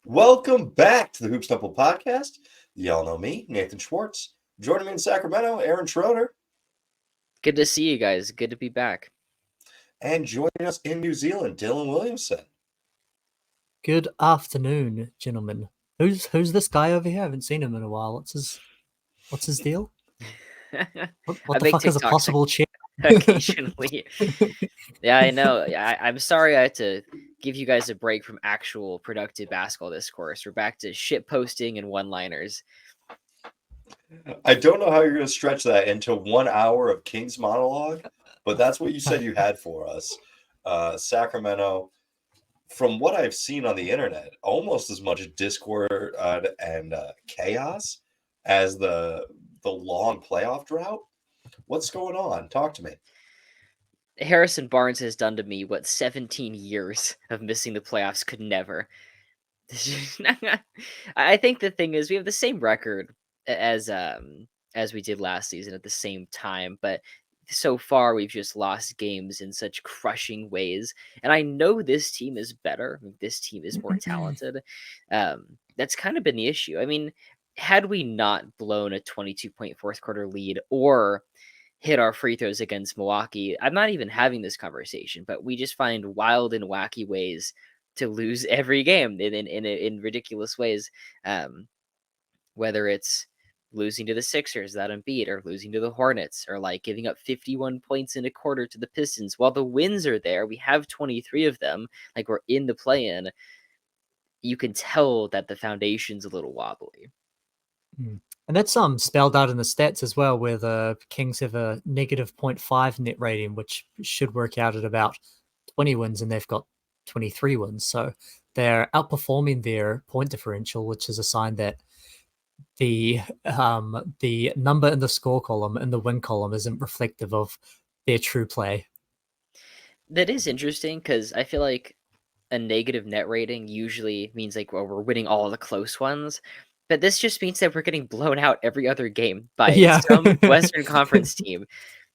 Welcome back to the Hoops Temple podcast. Y'all know me, Nathan Schwartz. Joining me in Sacramento, Aaron Schroeder. Good to see you guys. Good to be back. And joining us in New Zealand, Dylan Williamson. Good afternoon, gentlemen. Who's this guy over here? I haven't seen him in a while. What's his deal? What I the make fuck is a TikToks possible chair? occasionally. Yeah, I know. I'm sorry I had to give you guys a break from actual productive basketball discourse. We're back to shit posting and one-liners. I don't know how you're going to stretch that into 1 hour of King's monologue, but that's what you said you had for us. Sacramento, from what I've seen on the internet, almost as much discord and chaos as the long playoff drought. What's going on? Talk to me. Harrison Barnes has done to me what 17 years of missing the playoffs could never. I think the thing is we have the same record as we did last season at the same time, but so far we've just lost games in such crushing ways. And I know this team is better. This team is more talented. That's kind of been the issue. I mean, had we not blown a 22-point fourth quarter lead or hit our free throws against Milwaukee, I'm not even having this conversation, but we just find wild and wacky ways to lose every game in ridiculous ways. Whether it's losing to the Sixers that Embiid, or losing to the Hornets, or like giving up 51 points in a quarter to the Pistons. While the wins are there, we have 23 of them. Like we're in the play-in. You can tell that the foundation's a little wobbly. And that's spelled out in the stats as well, where the Kings have a negative 0.5 net rating, which should work out at about 20 wins, and they've got 23 wins. So they're outperforming their point differential, which is a sign that the number in the score column and the win column isn't reflective of their true play. That is interesting because I feel like a negative net rating usually means like, well, we're winning all the close ones. But this just means that we're getting blown out every other game by some Western Conference team.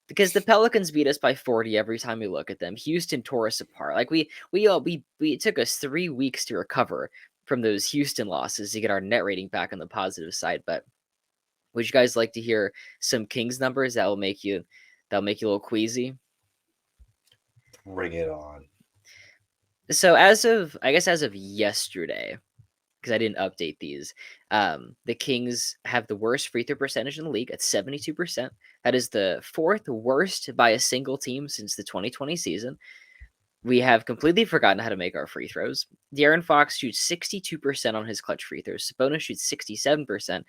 Because the Pelicans beat us by 40 every time we look at them. Houston tore us apart. Like it took us 3 weeks to recover from those Houston losses to get our net rating back on the positive side. But would you guys like to hear some Kings numbers that'll make you a little queasy? Bring it on. So as of yesterday, because I didn't update these, the Kings have the worst free throw percentage in the league at 72%. That is the fourth worst by a single team since the 2020 season. We have completely forgotten how to make our free throws. De'Aaron Fox shoots 62% on his clutch free throws. Sabonis shoots 67%.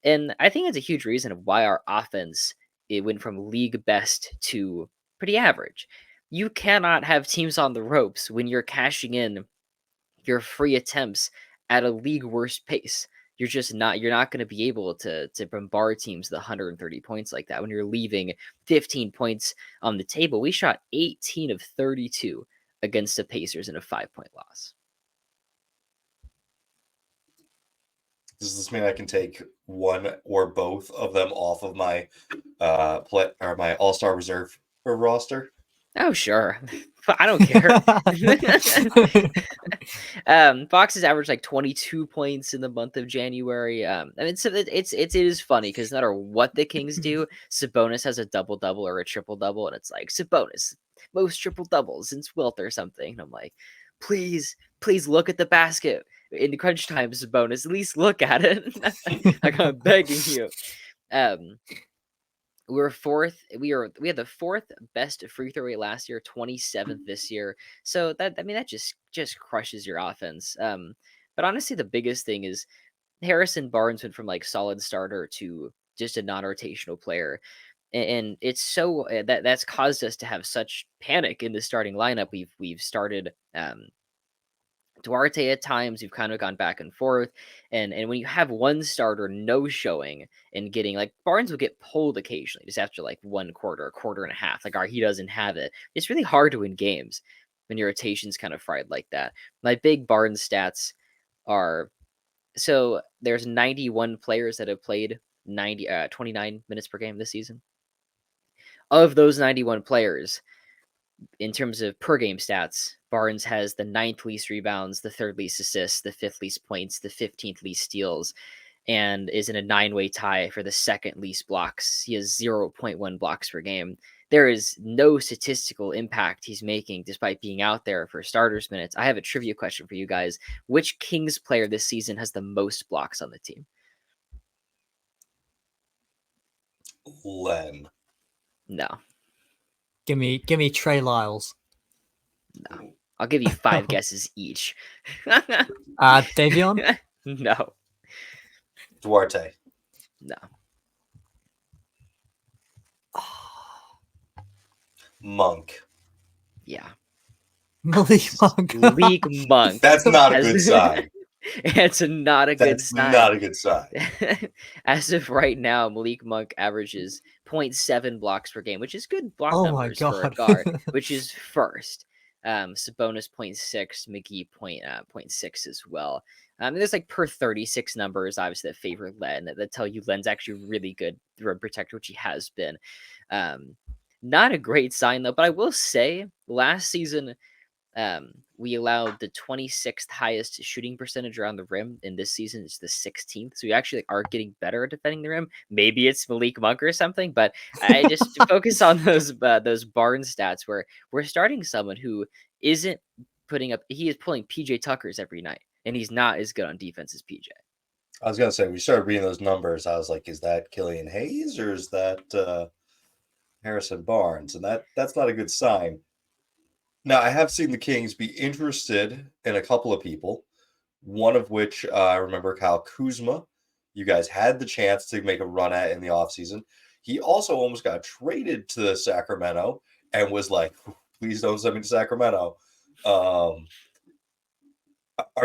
And I think it's a huge reason of why our offense, it went from league best to pretty average. You cannot have teams on the ropes when you're cashing in your free attempts at a league worst pace. You're not going to be able to bombard teams with 130 points like that when you're leaving 15 points on the table. We shot 18 of 32 against the Pacers in a 5-point loss. Does this mean I can take one or both of them off of my my All-Star reserve roster? Oh, sure. I don't care. Fox has averaged like 22 points in the month of January. I mean, so it is funny because no matter what the Kings do, Sabonis has a double-double or a triple-double, and it's like, Sabonis, most triple-doubles since Wilt or something. And I'm like, please look at the basket in crunch time, Sabonis. At least look at it. Like, I'm begging you. We were fourth. We had the fourth best free throw rate last year, 27th this year. So that just crushes your offense. But honestly, the biggest thing is Harrison Barnes went from like solid starter to just a non-rotational player, and it's so that's caused us to have such panic in the starting lineup. We've started Duarte at times. We've kind of gone back and forth, and when you have one starter no showing and getting like Barnes will get pulled occasionally just after like one quarter, a quarter and a half, like he doesn't have it. It's really hard to win games when your rotation's kind of fried like that. My big Barnes stats are, so there's 91 players that have played 29 minutes per game this season. Of those 91 players, in terms of per game stats, Barnes has the 9th least rebounds, the 3rd least assists, the 5th least points, the 15th least steals, and is in a 9-way tie for the 2nd least blocks. He has 0.1 blocks per game. There is no statistical impact he's making despite being out there for starters minutes. I have a trivia question for you guys. Which Kings player this season has the most blocks on the team? Len. No. Give me Trey Lyles. No. I'll give you 5 guesses each. Davion? No. Duarte. No. Monk. Yeah. Malik Monk. Malik Monk. That's not a good sign. It's not a good That's sign. not a good sign. As of right now, Malik Monk averages 0.7 blocks per game, which is good block Oh my numbers for a God. guard, which is first. Sabonis 0.6, McGee 0.6 as well. There's like per 36 numbers, obviously, that favor Len, that tell you Len's actually really good rim protector, which he has been. Not a great sign, though, but I will say last season, we allowed the 26th highest shooting percentage around the rim, and this season it's the 16th. So we actually are getting better at defending the rim. Maybe it's Malik Monk or something, but I just focus on those Barnes stats where we're starting someone who isn't putting up. He is pulling PJ Tuckers every night, and he's not as good on defense as PJ. I was gonna say, we started reading those numbers. I was like, is that Killian Hayes or is that Harrison Barnes? And that's not a good sign. Now, I have seen the Kings be interested in a couple of people, one of which I remember Kyle Kuzma. You guys had the chance to make a run at in the offseason. He also almost got traded to Sacramento and was like, please don't send me to Sacramento. Are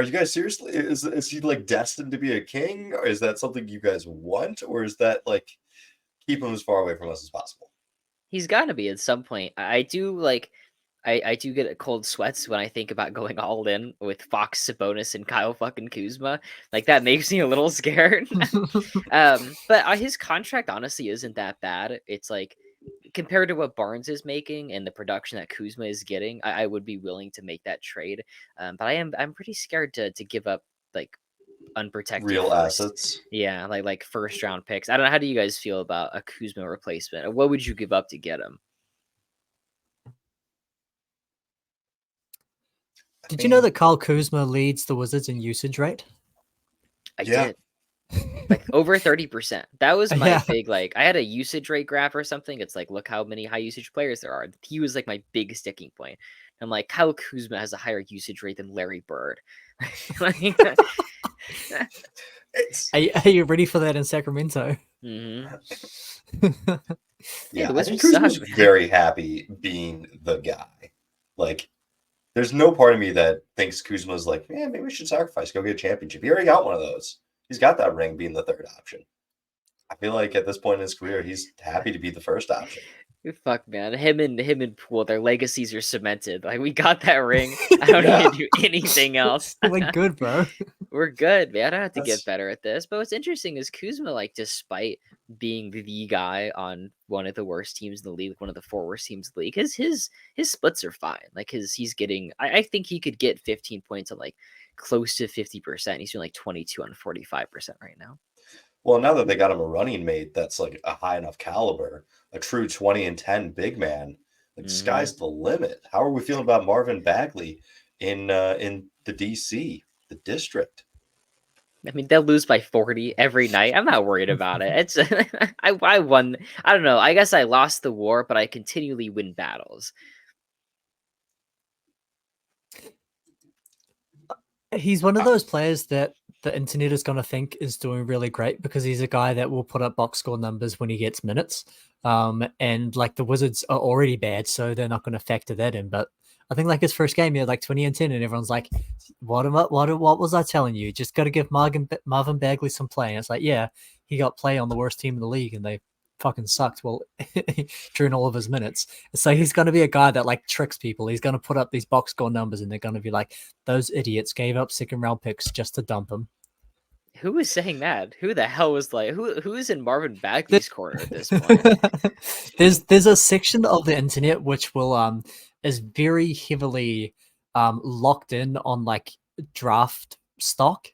you guys seriously? Is he like destined to be a King? Or is that something you guys want? Or is that like keep him as far away from us as possible? He's got to be at some point. I do get cold sweats when I think about going all in with Fox, Sabonis, and Kyle fucking Kuzma. Like, that makes me a little scared. But his contract honestly isn't that bad. It's like, compared to what Barnes is making and the production that Kuzma is getting, I would be willing to make that trade. But I'm pretty scared to give up like unprotected Real assets. Yeah, like first round picks. I don't know. How do you guys feel about a Kuzma replacement? What would you give up to get him? Did you know that Kyle Kuzma leads the Wizards in usage rate? I did. Like over 30%. That was my big, like, I had a usage rate graph or something. It's like, look how many high usage players there are. He was like my big sticking point. I'm like, Kyle Kuzma has a higher usage rate than Larry Bird. Are you ready for that in Sacramento? Mm-hmm. Yeah, the I think Wizards Kuzma's suck. very happy being the guy. Like, there's no part of me that thinks Kuzma's like, yeah, maybe we should sacrifice, go get a championship. He already got one of those. He's got that ring being the third option. I feel like at this point in his career, he's happy to be the first option. Fuck, man. Him and Poole, their legacies are cemented. Like, we got that ring. I don't need to do anything else. We're good, bro. We're good, man. I don't have to get better at this. But what's interesting is Kuzma, like, despite being the guy on one of the worst teams in the league, one of the 4 worst teams in the league, his splits are fine. Like, he's getting, I think he could get 15 points on like close to 50%. He's doing like 22 on 45% right now. Well, now that they got him a running mate that's like a high enough caliber, a true 20 and 10 big man, like sky's the limit. How are we feeling about Marvin Bagley in the DC, the district? I mean, they'll lose by 40 every night. I'm not worried about it. It's I won. I don't know. I guess I lost the war, but I continually win battles. He's one of those players that the internet is going to think is doing really great because he's a guy that will put up box score numbers when he gets minutes. And like the Wizards are already bad, so they're not going to factor that in. But I think like his first game, he had like 20 and 10, and everyone's like, what was I telling you? Just got to give Marvin Bagley some play. And it's like, yeah, he got play on the worst team in the league, and they fucking sucked during all of his minutes. So he's going to be a guy that like tricks people. He's going to put up these box score numbers, and they're going to be like, those idiots gave up second round picks just to dump him. Who was saying that? Who the hell was like, who is in Marvin Bagley's corner at this point? There's a section of the internet which will is very heavily locked in on like draft stock.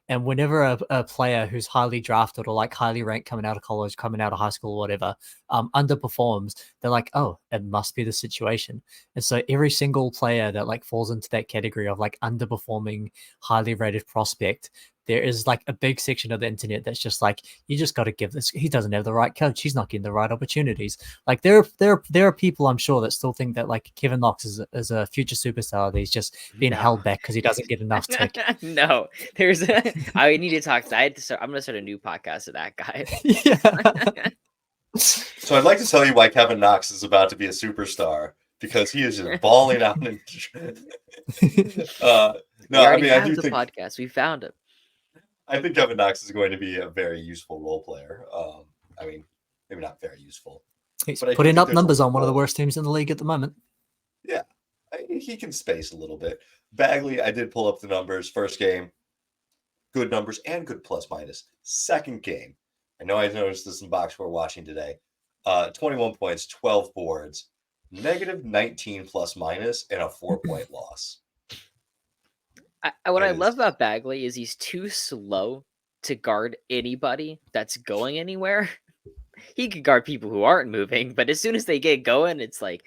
And whenever a player who's highly drafted or like highly ranked coming out of college, coming out of high school, or whatever, underperforms, they're like, oh, it must be the situation. And so every single player that like falls into that category of like underperforming, highly rated prospect, there is like a big section of the internet that's just like, you just got to give this. He doesn't have the right coach. He's not getting the right opportunities. Like there are people I'm sure that still think that like Kevin Knox is a future superstar. That he's just being held back because he doesn't get enough tick. No, I need to talk. I'm going to start a new podcast with that guy. Yeah. So I'd like to tell you why Kevin Knox is about to be a superstar, because he is just balling out. And no, I mean, I do think podcast. We found him. I think Kevin Knox is going to be a very useful role player. I mean, maybe not very useful. He's but I do putting think up there's numbers a on one of the role. worst teams in the league at the moment. Yeah, he can space a little bit. Bagley, I did pull up the numbers. First game, good numbers and good plus minus. Second game, I know I noticed this in box score watching today. 21 points, 12 boards, negative 19 plus minus, and a 4-point loss. What I love about Bagley is he's too slow to guard anybody that's going anywhere. He could guard people who aren't moving, but as soon as they get going, it's like,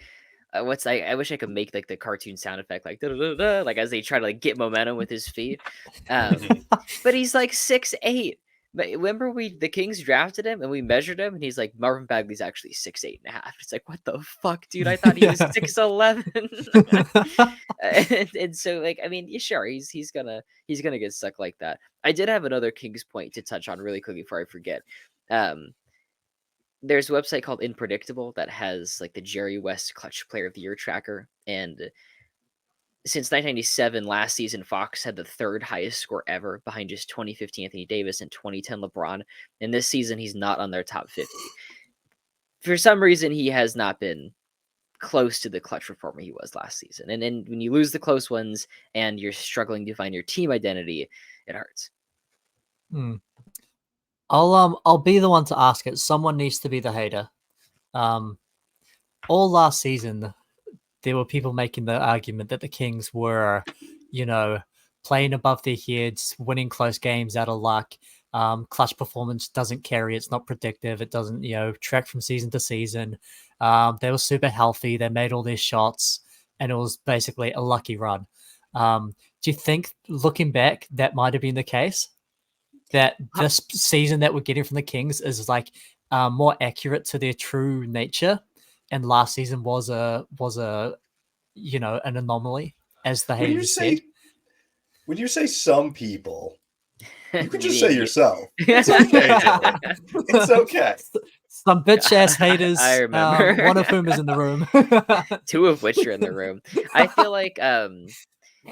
I wish I could make like the cartoon sound effect, like da-da-da-da, like as they try to like get momentum with his feet. But he's like 6'8". But remember the Kings drafted him and we measured him and he's like, Marvin Bagley's actually 6'8.5". It's like, what the fuck, dude? I thought he was 6'11". and so like, I mean, yeah, sure, he's gonna get stuck like that. I did have another Kings point to touch on really quickly before I forget. There's a website called Unpredictable that has like the Jerry West Clutch Player of the Year tracker, and since 1997, last season, Fox had the third highest score ever, behind just 2015 Anthony Davis and 2010 LeBron. And this season, he's not on their top 50. For some reason, he has not been close to the clutch performer he was last season. And then when you lose the close ones and you're struggling to find your team identity, it hurts. I'll be the one to ask it. Someone needs to be the hater. All last season, there were people making the argument that the Kings were, playing above their heads, winning close games out of luck. Clutch performance doesn't carry. It's not predictive. It doesn't, track from season to season. They were super healthy. They made all their shots, and it was basically a lucky run. Do you think, looking back, that might have been the case? That this season that we're getting from the Kings is like more accurate to their true nature, and last season was a an anomaly, as the haters said. When you say some people, you can just say yourself. It's okay, Dylan. It's okay. Some bitch ass haters. I remember. One of whom is in the room. Two of which are in the room. I feel like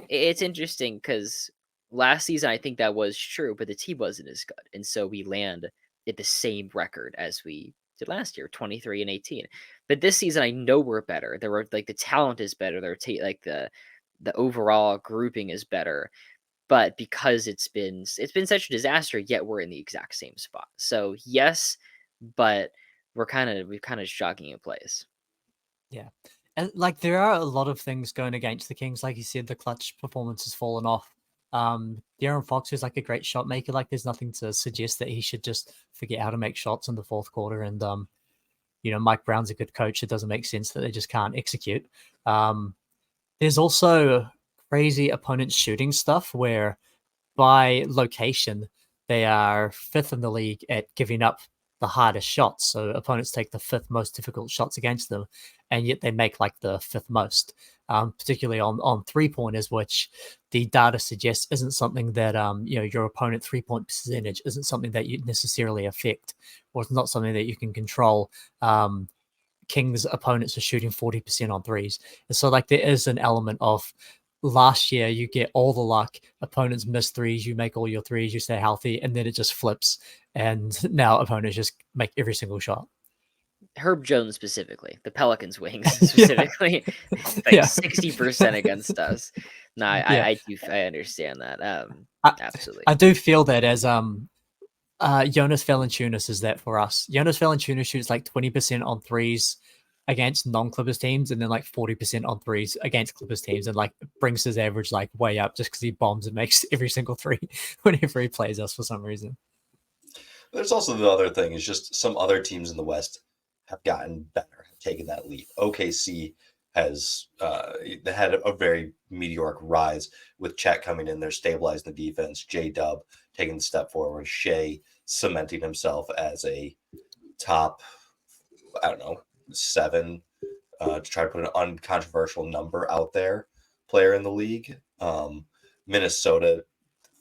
it's interesting because last season I think that was true, but the team wasn't as good, and so we land at the same record as we did last year, 23 and 18. But this season I know we're better. There were like the talent is better. The overall grouping is better. But because it's been such a disaster, yet we're in the exact same spot. So yes, but we're kind of jogging in place. Yeah. And like there are a lot of things going against the Kings. Like you said, the clutch performance has fallen off. De'Aaron Fox is like a great shot maker. Like there's nothing to suggest that he should just forget how to make shots in the fourth quarter. And Mike Brown's a good coach. It doesn't make sense that they just can't execute. There's also crazy opponent shooting stuff where by location they are fifth in the league at giving up the hardest shots. So opponents take the fifth most difficult shots against them, and yet they make like the fifth most, particularly on 3-pointers, which the data suggests isn't something that your opponent 3-point percentage isn't something that you necessarily affect, or it's not something that you can control. Kings opponents are shooting 40% on threes, and so like there is an element of last year you get all the luck, opponents miss threes, you make all your threes, you stay healthy, and then it just flips, and now opponents just make every single shot. Herb Jones specifically, the Pelicans wings specifically, like 60% against us. No, I understand that. Absolutely. I do feel that as Jonas Valanciunas is that for us. Jonas Valanciunas shoots like 20% on threes against non-Clippers teams, and then like 40% on threes against Clippers teams, and like brings his average like way up just because he bombs and makes every single three whenever he plays us for some reason. There's also the other thing is just some other teams in the West have gotten better, have taken that leap. OKC has they had a very meteoric rise with Chet coming in there, stabilizing the defense. J-Dub taking the step forward. Shea cementing himself as a top, I don't know, 7 to try to put an uncontroversial number out there player in the league. Minnesota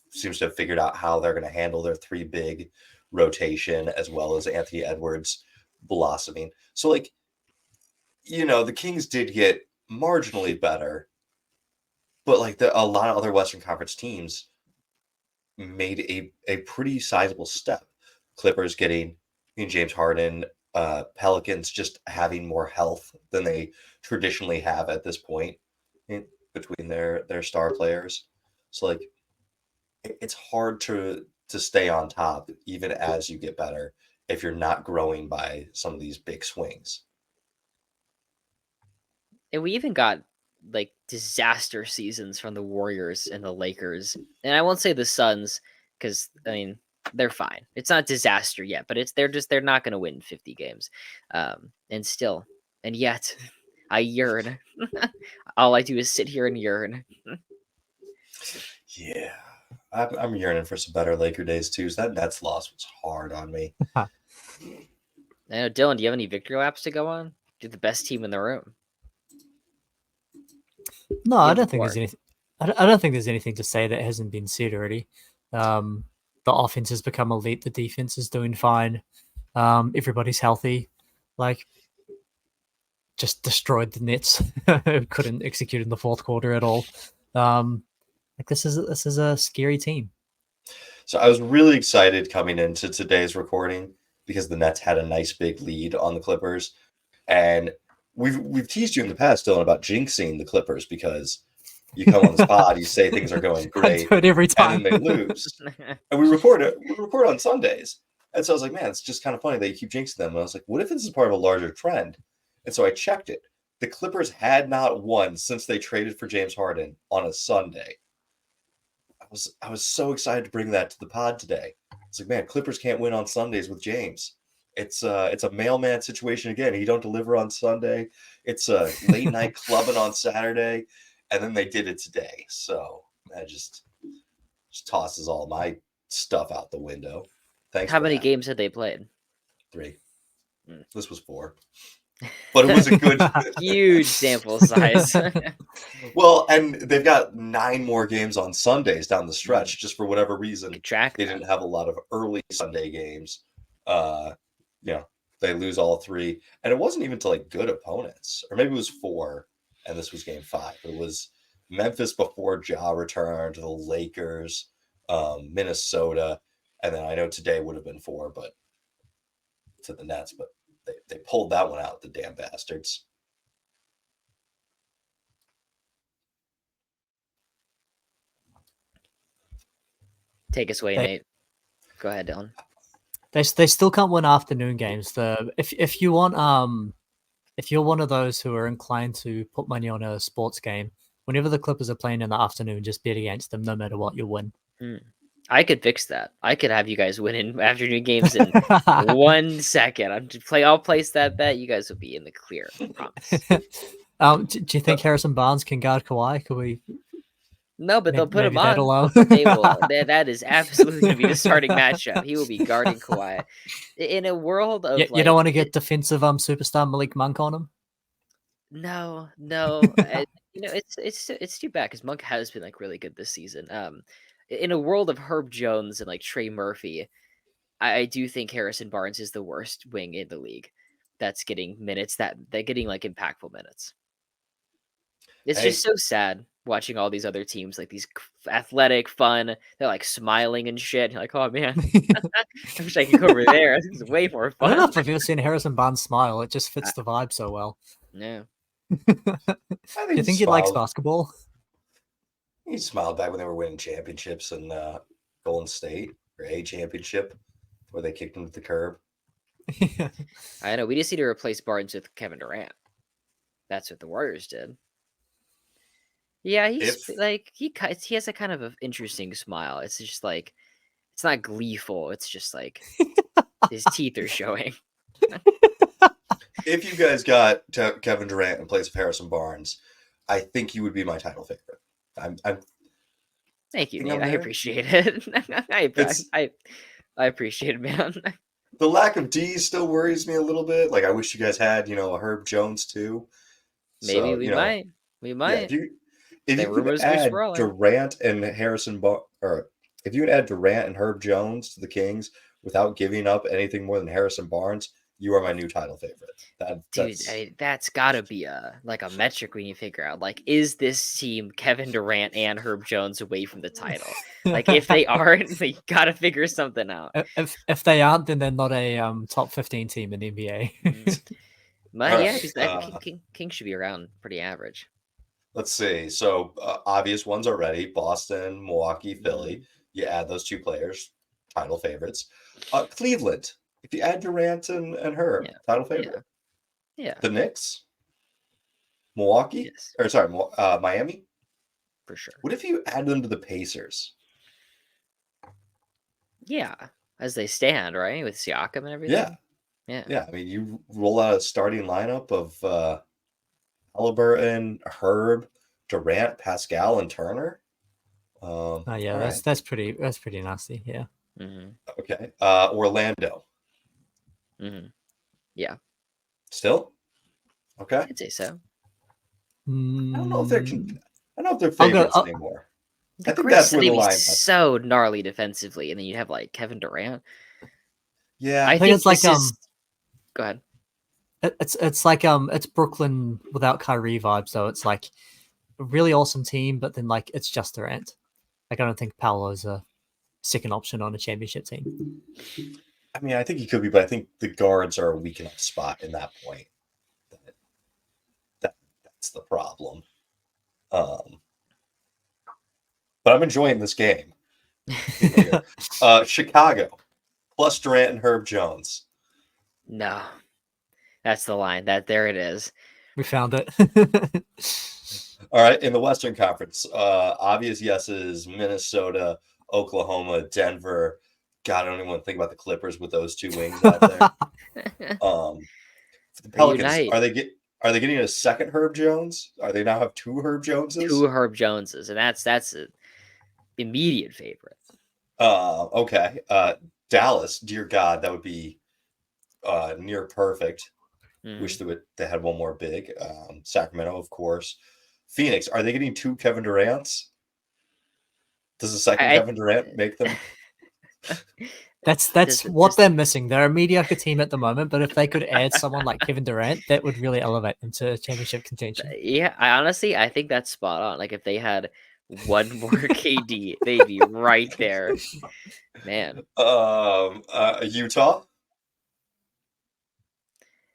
seems to have figured out how they're going to handle their 3 big rotation, as well as Anthony Edwards blossoming. So, like, the Kings did get marginally better, but like a lot of other Western Conference teams made a pretty sizable step. Clippers getting James Harden, Pelicans just having more health than they traditionally have at this point between their star players. So like it's hard to stay on top even as you get better if you're not growing by some of these big swings. And we even got like disaster seasons from the Warriors and the Lakers. And I won't say the Suns because I mean they're fine. It's not disaster yet, but they're not going to win 50 games. And yet I yearn. All I do is sit here and yearn. Yeah, I'm yearning for some better Laker days too. So that Nets loss was hard on me. I know, Dylan, do you have any victory laps to go on? You're the best team in the room. No, I don't think there's anything. I don't think there's anything to say that hasn't been said already. The offense has become elite. The defense is doing fine. Everybody's healthy. Like, just destroyed the Nets. Couldn't execute in the fourth quarter at all. Like this is a scary team. So I was really excited coming into today's recording because the Nets had a nice big lead on the Clippers, and we've teased you in the past, Dylan, about jinxing the Clippers because you come on the spot, you say things are going great, I do it every time, and then they lose. And we record on Sundays, and so I was like, man, it's just kind of funny that you keep jinxing them. And I was like, what if this is part of a larger trend? And so I checked it. The Clippers had not won since they traded for James Harden on a Sunday. I was so excited to bring that to the pod today. It's like, man, Clippers can't win on Sundays with James. It's a mailman situation again. He don't deliver on Sunday. It's a late night clubbing on Saturday, and then they did it today. So that just tosses all my stuff out the window. Thanks. How many games had they played? 3. This was 4. But it was a good huge sample size. Well, and they've got 9 more games on Sundays down the stretch. Just for whatever reason, they didn't have a lot of early Sunday games. They lose all 3, and it wasn't even to like good opponents, or maybe it was 4, and this was game 5. It was Memphis before Ja returned, the Lakers, Minnesota, and then I know today would have been 4, but to the Nets, but they pulled that one out, the damn bastards. Take us away, Nate. Go ahead, Dylan. They still can't win afternoon games. If you're one of those who are inclined to put money on a sports game, whenever the Clippers are playing in the afternoon, just bet against them no matter what, you win. I could fix that. I could have you guys win in afternoon games in 1 second. I'll place that bet. You guys will be in the clear. I promise. Do you think Harrison Barnes can guard Kawhi? Could we? No, but they'll put him on. Alone. They will. That is absolutely going to be the starting matchup. He will be guarding Kawhi. In a world of you don't want to get defensive superstar Malik Monk on him. No. It's too bad because Monk has been like really good this season. In a world of Herb Jones and like Trey Murphy, I do think Harrison Barnes is the worst wing in the league. That's getting minutes. They're getting like impactful minutes. It's just so sad watching all these other teams, like these athletic, fun. They're like smiling and shit. You're like, oh man, I wish I could go over there. This is way more fun. I don't know if I've ever seen Harrison Barnes smile. It just fits the vibe so well. Yeah. Do you think he likes basketball? He smiled back when they were winning championships in Golden State, or a championship, where they kicked him to the curb. I know we just need to replace Barnes with Kevin Durant. That's what the Warriors did. Yeah, he's If like he has a kind of an interesting smile. It's just like it's not gleeful. It's just like his teeth are showing. if you guys got Kevin Durant in place of Harrison Barnes, I think you would be my title favorite. I'm Thank you, think Nate. I'm I there. appreciate it. It's I appreciate it, man. the lack of D still worries me a little bit. Like I wish you guys had, a Herb Jones too. Maybe So, we might. We yeah, might. if The you could rumors are add swirling. Durant and or if you could add Durant and Herb Jones to the Kings without giving up anything more than Harrison Barnes, you are my new title favorite. Dude, That's that's gotta be a metric we need to figure out. Like, is this team Kevin Durant and Herb Jones away from the title? Like, if they aren't, they gotta figure something out. If they aren't, then they're not a top 15 team in the NBA. But all yeah, right. because King should be around pretty average. Let's see. So obvious ones already: Boston, Milwaukee, Mm-hmm. Philly. You add those two players, title favorites. Cleveland. If you add Durant and Herb, Yeah. title favorite. Yeah. The Knicks, Milwaukee, Yes, or sorry, Miami. for sure. What if you add them to the Pacers? Yeah, as they stand, right, with Siakam and everything. Yeah, Yeah. yeah. I mean, you roll out a starting lineup of Halliburton, Herb, Durant, Pascal, and Turner. Oh yeah, All right. that's pretty nasty. Yeah. Mm-hmm. Okay. Orlando. Mm-hmm. Yeah, Still? Okay. I'd say so. I don't know if they're Mm, I don't know if they're I'll go. favorites anymore. The I think Grizzlies that's where the would be line is. so gnarly defensively, and then you'd have like Kevin Durant. Yeah. I I think think it's like this is. Go ahead. it's like it's Brooklyn without Kyrie vibes though. It's like a really awesome team, but then like it's just Durant. Like I don't think Paolo's a second option on a championship team. I mean, I think he could be, but I think the guards are a weak enough spot in that point. That's the problem. But I'm enjoying this game. Chicago plus Durant and Herb Jones. No, that's the line. There it is. We found it. All right, in the Western Conference, obvious yeses: Minnesota, Oklahoma, Denver. God, I don't even want to think about the Clippers with those two wings out there. For the Pelicans, Unite. are they getting a second Herb Jones? Are they now have two Herb Joneses? Two Herb Joneses, and that's an immediate favorite. Okay. Dallas, dear God, that would be near perfect. Wish they had one more big. Sacramento, of course. Phoenix, are they getting two Kevin Durants? Does the second Kevin Durant make them? That's what they're missing. They're a mediocre team at the moment, but if they could add someone like Kevin Durant, that would really elevate them to championship contention. Yeah, I think that's spot on. Like if they had one more KD, they'd be right there. Man. Utah?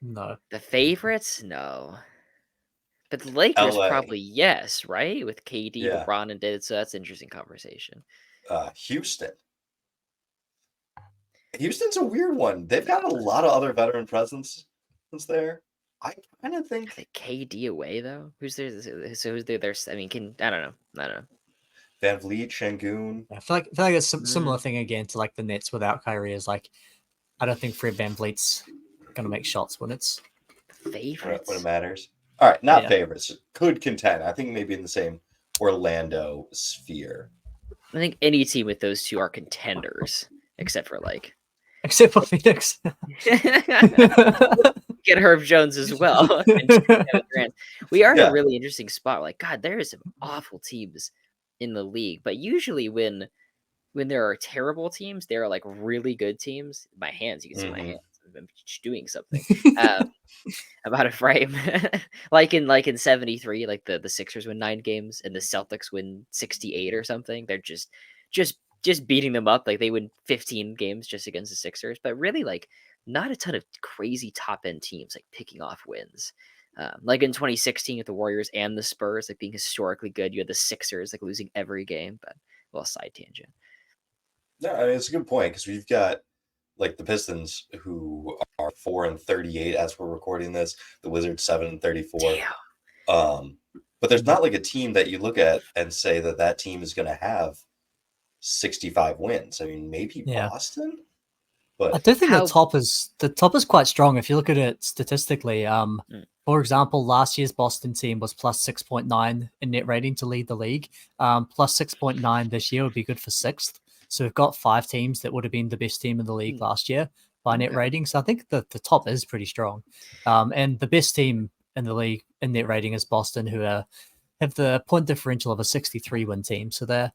No. The favorites? No. But the Lakers LA. probably yes, right? With KD, Yeah. LeBron, and David. So that's an interesting conversation. Houston. Houston's a weird one. They've got a lot of other veteran presence there. I kind of think KD away though. Who's there? So who's there? I mean, I don't know. Van Vliet, Şengün. I feel like it's a similar thing again to like the Nets without Kyrie. Is like I don't think Fred VanVleet's gonna make shots when it's favorites when it matters. All right, not favorites. Could contend. I think maybe in the same Orlando sphere. I think any team with those two are contenders, except for Phoenix. Get Herb Jones as well. We are in a really interesting spot. Like, God, there are some awful teams in the league, but usually when there are terrible teams, there are like really good teams. My hands, you can see my hands. I'm doing something. About a frame. like in 73, like the Sixers win 9 games and the Celtics win 68 or something. They're just beating them up. Like they win 15 games just against the Sixers, but really like not a ton of crazy top end teams like picking off wins. Like in 2016 with the Warriors and the Spurs, like being historically good. You had the Sixers like losing every game, but well, side tangent. No, I mean, it's a good point because we've got like the Pistons who are 4-38 as we're recording this. The Wizards 7-34. Damn. But there's not like a team that you look at and say that team is going to have 65 wins. I mean, maybe Yeah. Boston, I but do think How- the top is quite strong if you look at it statistically. For example, last year's Boston team was plus 6.9 in net rating to lead the league. Plus 6.9 this year would be good for sixth. So we've got 5 teams that would have been the best team in the league last year by net Okay. rating. So I think the top is pretty strong. And the best team in the league in net rating is Boston, who have the point differential of a 63 win team. So the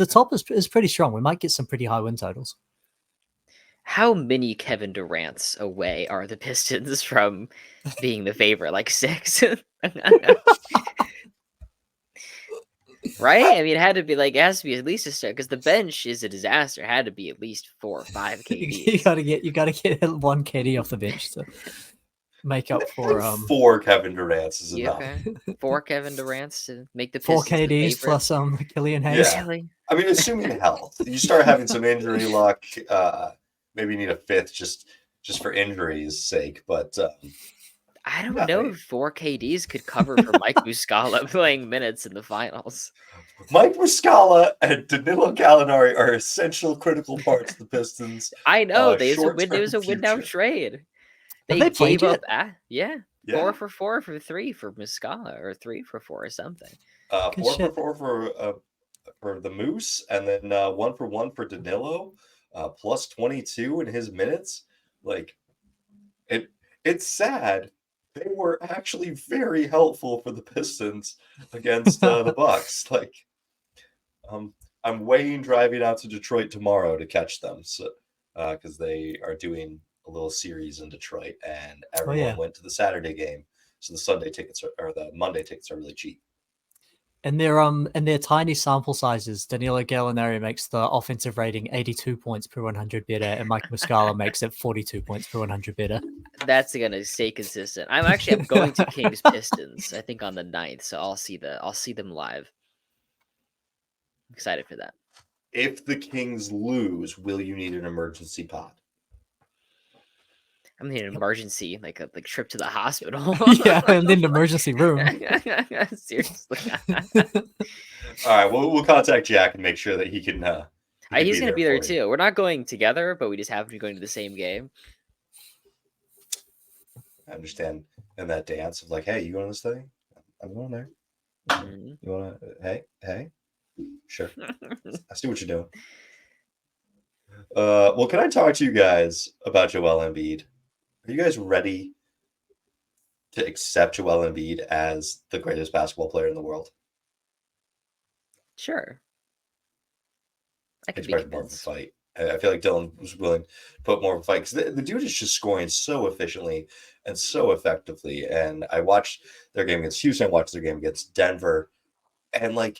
top is pretty strong. We might get some pretty high win totals. How many Kevin Durant's away are the Pistons from being the favorite? Like 6? Right? I mean, it had to be like, it has to be at least a start because the bench is a disaster. It had to be at least 4 or 5 You KDs. gotta get one KD off the bench to make up for 4 Kevin Durant's is Yeah, enough. okay. 4 Kevin Durant's to make the 4 Pistons the KDs favorite. plus Killian Hayes. Yeah. Really? I mean, assuming health, you start having some injury luck. Maybe you need a 5th just for injuries' sake. But I don't Yeah, know right. if 4 KDs could cover for Mike Muscala playing minutes in the finals. Mike Muscala and Danilo Gallinari are essential, critical parts of the Pistons. I know it was a short-term win now future. trade. Have they played gave up. yet? Yeah, Yeah. 4 for 4 for 3 for Muscala, or 3 for 4 or something. 4 Good for shit. 4 for the Moose, and then 1 for 1 for Danilo, plus 22 in his minutes. Like, it's sad. They were actually very helpful for the Pistons against the Bucks. Like, I'm weighing driving out to Detroit tomorrow to catch them, so because they are doing a little series in Detroit, and everyone yeah. went to the Saturday game, so the Sunday tickets or the Monday tickets are really cheap. And their tiny sample sizes, Danilo Gallinari makes the offensive rating 82 points per 100 better, and Mike Muscala makes it 42 points per 100 better. That's gonna stay consistent. I'm going to Kings Pistons. I think on the 9th, so I'll see them live. Excited for that. If the Kings lose, will you need an emergency pod? I'm in an emergency, like a trip to the hospital. Yeah, and then the emergency room. Seriously. All right, we'll contact Jack and make sure that he can. He's gonna be there for you. too. We're not going together, but we just happen to be going to the same game. I understand. And that dance of like, hey, you going to this thing? I'm going there. Mhm. You want to? Hey, sure. I see what you're doing. Well, can I talk to you guys about Joel Embiid? Are you guys ready to accept Joel Embiid as the greatest basketball player in the world? Sure. I could be Expect more of a convinced. fight. I feel like Dylan was willing to put more of a fight because the dude is just scoring so efficiently and so effectively. And I watched their game against Houston. I watched their game against Denver. And like,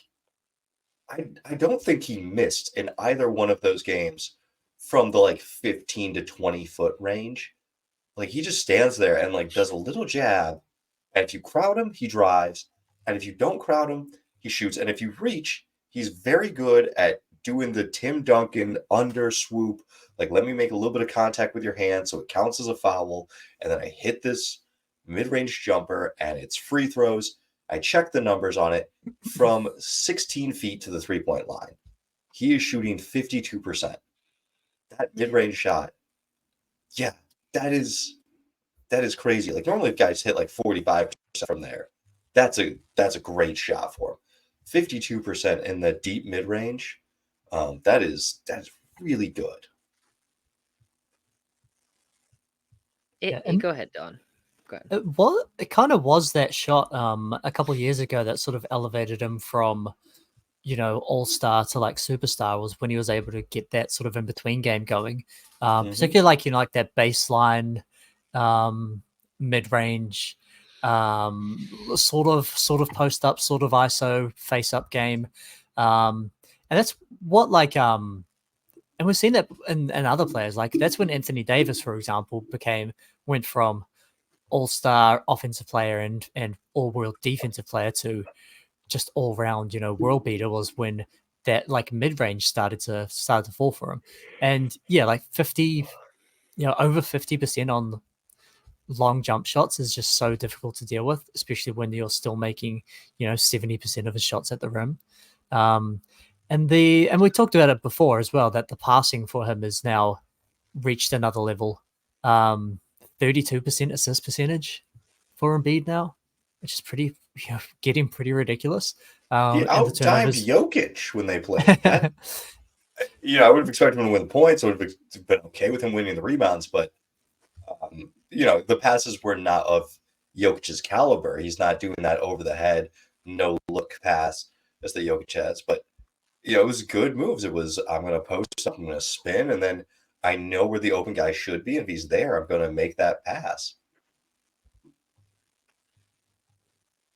I don't think he missed in either one of those games from the like 15 to 20 foot range. Like he just stands there and like does a little jab. And if you crowd him, he drives. And if you don't crowd him, he shoots. And if you reach, he's very good at doing the Tim Duncan under swoop. Like, let me make a little bit of contact with your hand so it counts as a foul. And then I hit this mid-range jumper and it's free throws. I check the numbers on it from 16 feet to the three-point line. He is shooting 52%. That mid-range shot, yeah, that is crazy. Like normally guys hit like 45% from there. That's a great shot for him. 52% in the deep mid-range. That's really good. Go ahead, Don. Go ahead. It kind of was that shot a couple of years ago that sort of elevated him from, all-star to like superstar, was when he was able to get that sort of in-between game going. Particularly like that baseline mid-range sort of post up, sort of ISO face up game. And that's what and we've seen that in other players. Like that's when Anthony Davis, for example, went from all-star offensive player and all-world defensive player to just all-round, world beater, was when that like mid-range started to fall for him. And yeah, like 50 over 50% on long jump shots is just so difficult to deal with, especially when you're still making 70% of his shots at the rim. And we talked about it before as well, that the passing for him is now reached another level. 32% assist percentage for Embiid now, which is pretty getting pretty ridiculous. He And the outdimed turnovers. Jokic when they played. That, I would have expected him to win the points. I would have been okay with him winning the rebounds, but the passes were not of Jokic's caliber. He's not doing that over the head, no look pass as the Jokic has. But it was good moves. It was, I'm going to post, I'm going to spin, and then I know where the open guy should be. If he's there, I'm going to make that pass.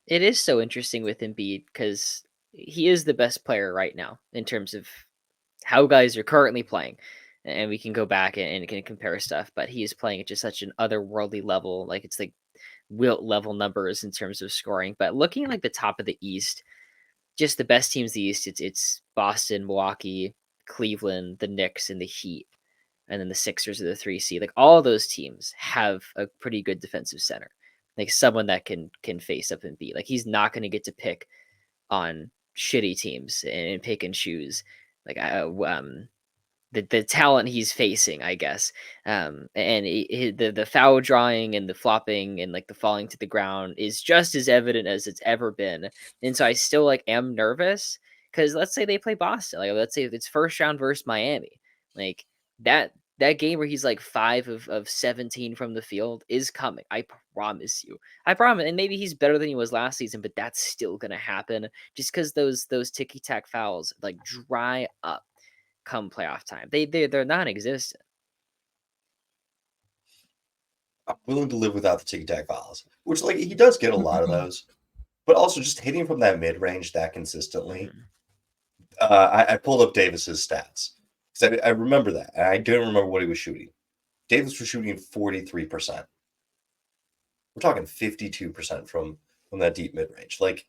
It is so interesting with Embiid because he is the best player right now in terms of how guys are currently playing. And we can go back and can compare stuff, but he is playing at just such an otherworldly level. Like it's like Wilt level numbers in terms of scoring. But looking at like the top of the East, just the best teams in the East, it's Boston, Milwaukee, Cleveland, the Knicks, and the Heat. And then the Sixers are the 3 seed. Like all those teams have a pretty good defensive center, like someone that can face up and beat. Like he's not going to get to pick on shitty teams and pick and choose. Like the talent he's facing, I guess. And the foul drawing and the flopping and like the falling to the ground is just as evident as it's ever been. And so I still like am nervous because let's say they play Boston, like let's say it's first round versus Miami, like that game where he's like 5 of 17 from the field is coming. I promise you. I promise. And maybe he's better than he was last season, but that's still gonna happen just because those ticky tack fouls like dry up come playoff time. They're non-existent. I'm willing to live without the tic-tac fouls, which like he does get a lot of those, but also just hitting from that mid-range that consistently. I pulled up Davis's stats because I remember that, and I don't remember what he was shooting. Davis was shooting 43%. We're talking 52% from that deep mid-range. Like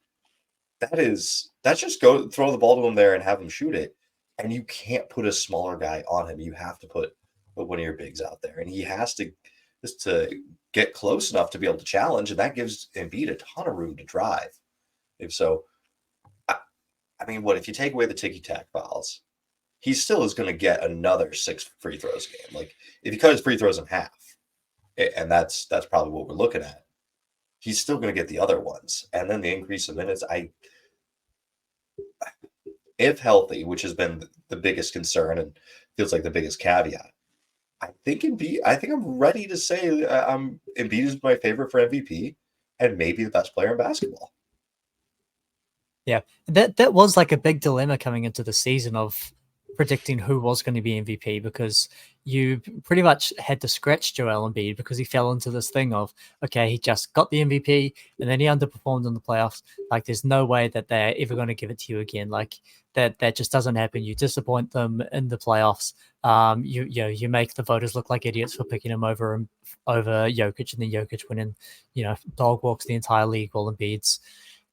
that's just go throw the ball to him there and have him shoot it. And you can't put a smaller guy on him. You have to put one of your bigs out there, and he has to just to get close enough to be able to challenge, and that gives Embiid a ton of room to drive. If so, I mean, what if you take away the ticky-tack fouls? He still is going to get another 6 free throws game. Like if you cut his free throws in half, and that's probably what we're looking at, he's still going to get the other ones, and then the increase in minutes. If healthy, which has been the biggest concern and feels like the biggest caveat, I think I'm ready to say Embiid is my favorite for MVP and maybe the best player in basketball. Yeah, that was like a big dilemma coming into the season of predicting who was going to be MVP, because you pretty much had to scratch Joel Embiid because he fell into this thing of, okay, he just got the MVP and then he underperformed in the playoffs. Like there's no way that they're ever going to give it to you again. Like that just doesn't happen. You disappoint them in the playoffs. You make the voters look like idiots for picking him over Jokic, and then Jokic winning, dog walks the entire league while Embiid's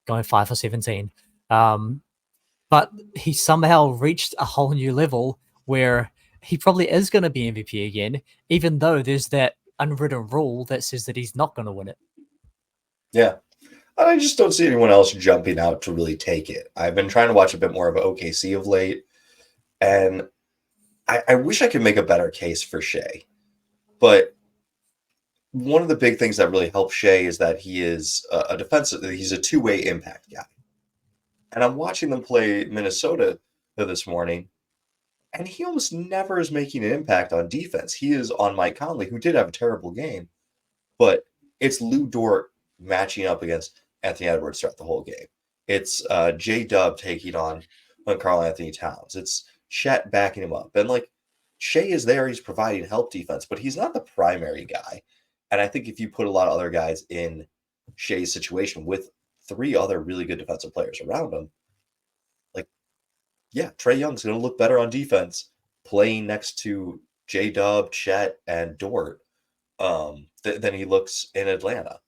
going 5 for 17. But he somehow reached a whole new level where he probably is going to be MVP again, even though there's that unwritten rule that says that he's not going to win it. Yeah. I just don't see anyone else jumping out to really take it. I've been trying to watch a bit more of OKC of late, and I wish I could make a better case for Shea. But one of the big things that really helps Shea is that he is a defensive, he's a two-way impact guy. And I'm watching them play Minnesota this morning, and he almost never is making an impact on defense. He is on Mike Conley, who did have a terrible game, but it's Lou Dort matching up against Anthony Edwards throughout the whole game. It's J-Dub taking on Karl Anthony Towns. It's Chet backing him up. And like Shea is there, he's providing help defense, but he's not the primary guy. And I think if you put a lot of other guys in Shea's situation with 3 other really good defensive players around him, like, yeah, Trae Young's going to look better on defense playing next to J-Dub, Chet, and Dort than he looks in Atlanta.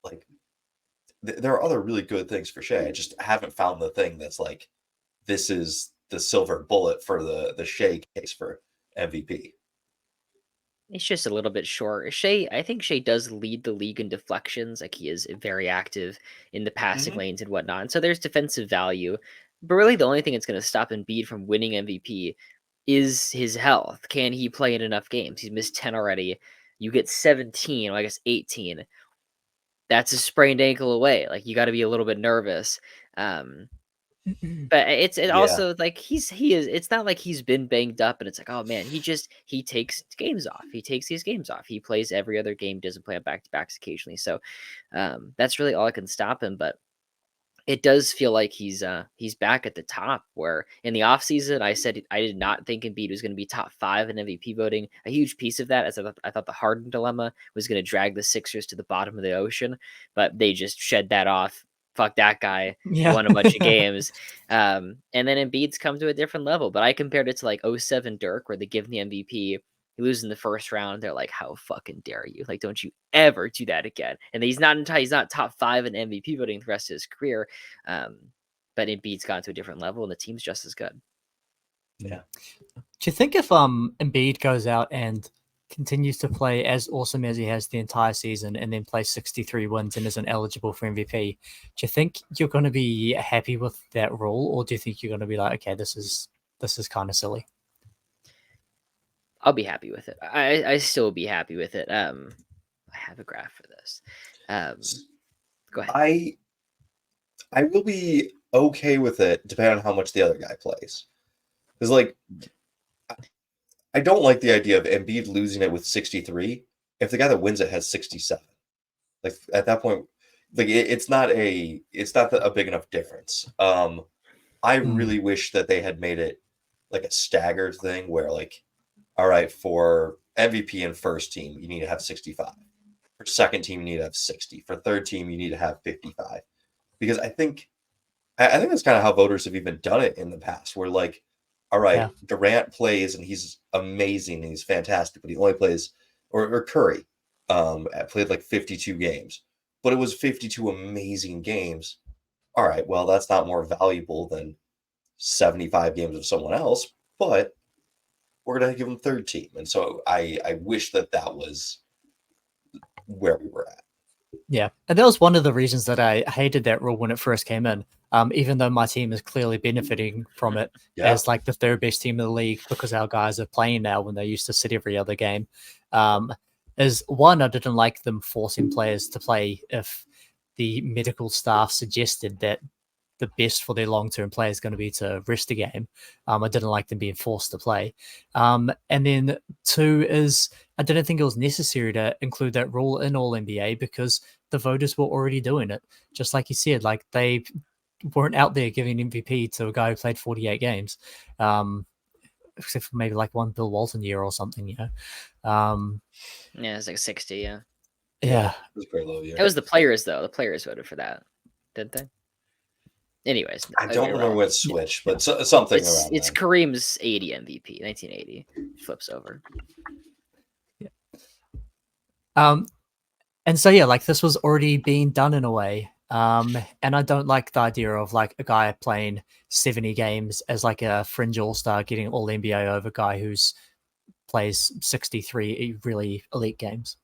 Like, there are other really good things for Shea. I just haven't found the thing that's like, this is the silver bullet for the Shea case for MVP. It's just a little bit short. I think Shea does lead the league in deflections. Like he is very active in the passing Mhm. lanes and whatnot. And so there's defensive value. But really, the only thing that's going to stop Embiid from winning MVP is his health. Can he play in enough games? He's missed 10 already. You get 17, well, I guess 18. That's a sprained ankle away. Like you got to be a little bit nervous. But it Yeah. also like he is it's not like he's been banged up and it's like, oh man, he takes games off. He takes these games off. He plays every other game, doesn't play on back to backs occasionally. So that's really all that can stop him. But it does feel like he's back at the top where in the offseason I said I did not think Embiid was going to be top 5 in MVP voting. A huge piece of that is I thought the Harden dilemma was going to drag the Sixers to the bottom of the ocean, but they just shed that off. Fuck that guy. Yeah. Won a bunch of games. And then Embiid's come to a different level. But I compared it to like 07 Dirk where they give him the MVP. He loses in the first round. They're like, "How fucking dare you? Like, don't you ever do that again?" And he's not top 5 in MVP voting the rest of his career. But Embiid's gone to a different level, and the team's just as good. Yeah. Do you think if Embiid goes out and continues to play as awesome as he has the entire season and then plays 63 wins and isn't eligible for MVP, do you think you're going to be happy with that rule, or do you think you're going to be like, okay, this is kind of silly? I'll be happy with it. I still will be happy with it. I have a graph for this. Go ahead. I will be okay with it depending on how much the other guy plays. Because like I don't like the idea of Embiid losing it with 63 if the guy that wins it has 67. Like at that point, like it's not a big enough difference. I really wish that they had made it like a staggered thing where like, all right, for MVP and first team, you need to have 65. For second team, you need to have 60. For third team, you need to have 55. Because I think that's kind of how voters have even done it in the past. Where like, all right, Yeah. Durant plays and he's amazing and he's fantastic, but he only plays or Curry played like 52 games, but it was 52 amazing games. All right, well, that's not more valuable than 75 games of someone else, but we're gonna give him third team. And so I wish that was where we were at. Yeah, and that was one of the reasons that I hated that rule when it first came in. Even though my team is clearly benefiting from it Yeah. as like the third best team in the league because our guys are playing now when they used to sit every other game. Is one, I didn't like them forcing players to play if the medical staff suggested that the best for their long-term play is going to be to rest a game. I didn't like them being forced to play. And then two is I didn't think it was necessary to include that rule in All NBA because the voters were already doing it. Just like you said, like they weren't out there giving MVP to a guy who played 48 games, except for maybe like one Bill Walton year or something, you know. Yeah, it's like 60. Yeah. Yeah. It was very low. Yeah. It was the players though. The players voted for that, didn't they? Anyways, I don't remember irrelevant. when it switched, but something around It's then. Kareem's 80 MVP, 1980 flips over. And so yeah, like this was already being done in a way. And I don't like the idea of like a guy playing 70 games as like a fringe all-star getting all NBA over a guy who's plays 63 really elite games.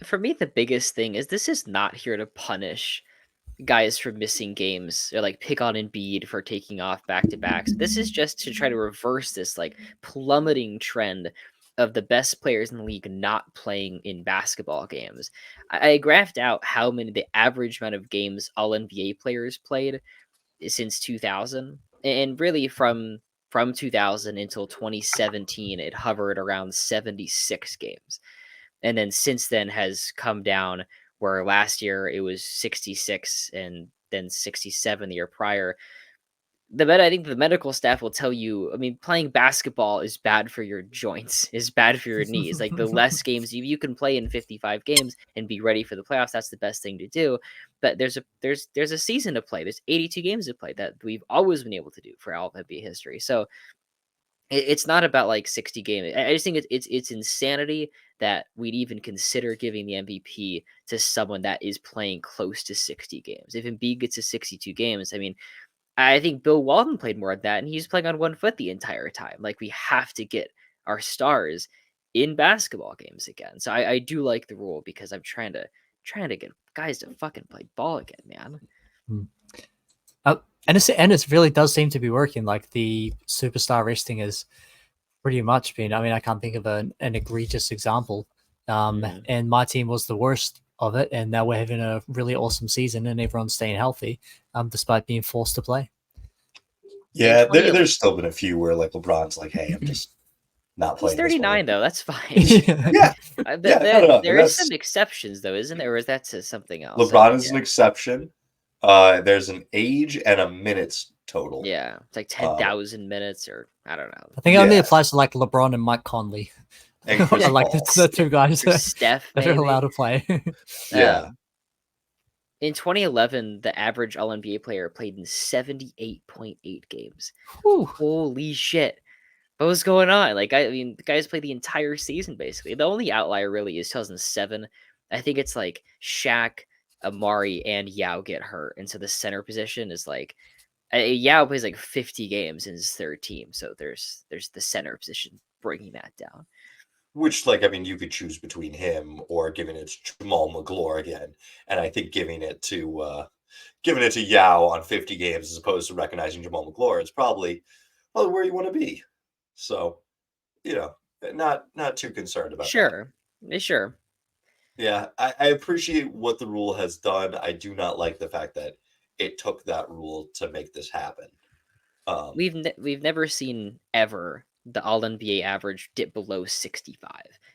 For me, the biggest thing is this is not here to punish guys for missing games or like pick on Embiid for taking off back-to-backs. This is just to try to reverse this like plummeting trend of the best players in the league not playing in basketball games. I graphed out how many the average amount of games all NBA players played since 2000, and really from 2000 until 2017 it hovered around 76 games, and then since then has come down where last year it was 66 and then 67 the year prior. I think the medical staff will tell you, I mean, playing basketball is bad for your joints, is bad for your knees. Like the less games you can play in 55 games and be ready for the playoffs, that's the best thing to do. But there's a season to play. There's 82 games to play that we've always been able to do for all of NBA history. So it's not about like 60 games. I just think it's insanity that we'd even consider giving the MVP to someone that is playing close to 60 games. If Embiid gets to 62 games, I mean, I think Bill Walton played more of that, and he's playing on 1 foot the entire time. Like we have to get our stars in basketball games again. So I do like the rule because I'm trying to get guys to fucking play ball again, man. And it really does seem to be working. Like the superstar resting is pretty much been. I mean, I can't think of an egregious example. And my team was the worst of it, and now we're having a really awesome season, and everyone's staying healthy, despite being forced to play. Yeah, there's still been a few where like LeBron's like, "Hey, I'm just not playing." He's 39 though. That's fine. Yeah, there is some exceptions though, isn't there? Or is that to something else? LeBron is an exception. There's an age and a minutes total. Yeah, it's like 10,000 minutes, or I don't know. I think it only applies to like LeBron and Mike Conley. And Chris like Paul. the two guys Steph, that are allowed to play. Yeah. In 2011, the average All-NBA player played in 78.8 games. Whew. Holy shit. What was going on? Like, I mean, the guys played the entire season, basically. The only outlier really is 2007. I think it's like Shaq, Amari, and Yao get hurt. And so the center position is like, Yao plays like 50 games in his third team. So there's the center position bringing that down. Which, like, I mean, you could choose between him or giving it to Jamal McGlure again. And I think giving it to Yao on 50 games as opposed to recognizing Jamal McGlure is probably where you want to be. So, not too concerned about that. Sure. Yeah, I appreciate what the rule has done. I do not like the fact that it took that rule to make this happen. We've never seen ever the All-NBA average dip below 65.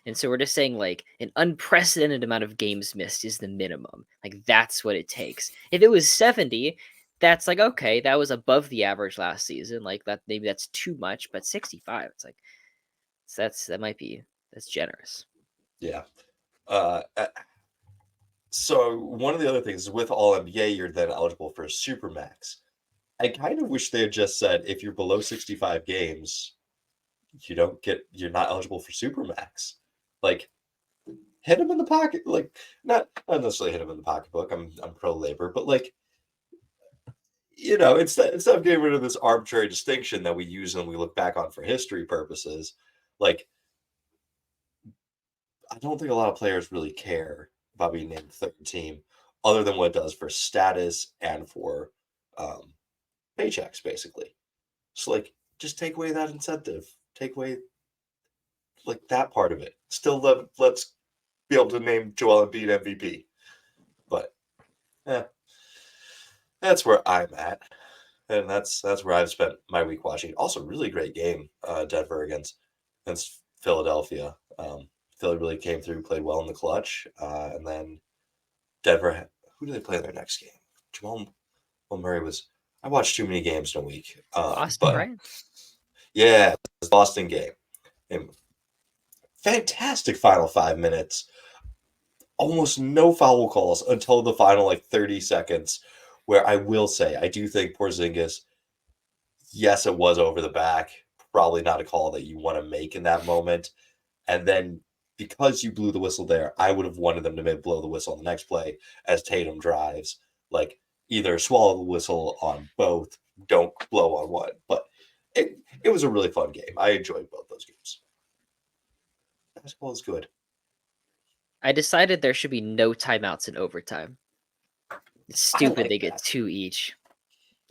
And so we're just saying like an unprecedented amount of games missed is the minimum. Like that's what it takes. If it was 70, that's like, okay, that was above the average last season. Like that, maybe that's too much, but 65, it's like, that's generous. Yeah. So one of the other things with All-NBA, you're then eligible for a Supermax. I kind of wish they had just said, if you're below 65 games, you're not eligible for Supermax. Like, hit him in the pocket. Like, not necessarily hit him in the pocketbook. I'm pro labor, but like, instead of getting rid of this arbitrary distinction that we use and we look back on for history purposes, like, I don't think a lot of players really care about being named third team, other than what it does for status and for paychecks, basically. So, like, just take away that incentive. Take away, like, that part of it. Still, let's be able to name Joel Embiid MVP. But, that's where I'm at. And that's where I've spent my week watching. Also, really great game, Denver against Philadelphia. Philly really came through, played well in the clutch. And then Denver, who did they play in their next game? Jamal Murray was... I watched too many games in a week. Boston, right? Yeah, it was Boston game. And fantastic final 5 minutes. Almost no foul calls until the final 30 seconds, where I will say, I do think Porzingis, yes, it was over the back. Probably not a call that you want to make in that moment. And then because you blew the whistle there, I would have wanted them to blow the whistle on the next play as Tatum drives. Like, either swallow the whistle on both, don't blow on one. But it was a really fun game. I enjoyed both those games. Basketball is good. I decided there should be no timeouts in overtime. It's stupid they get 2 each.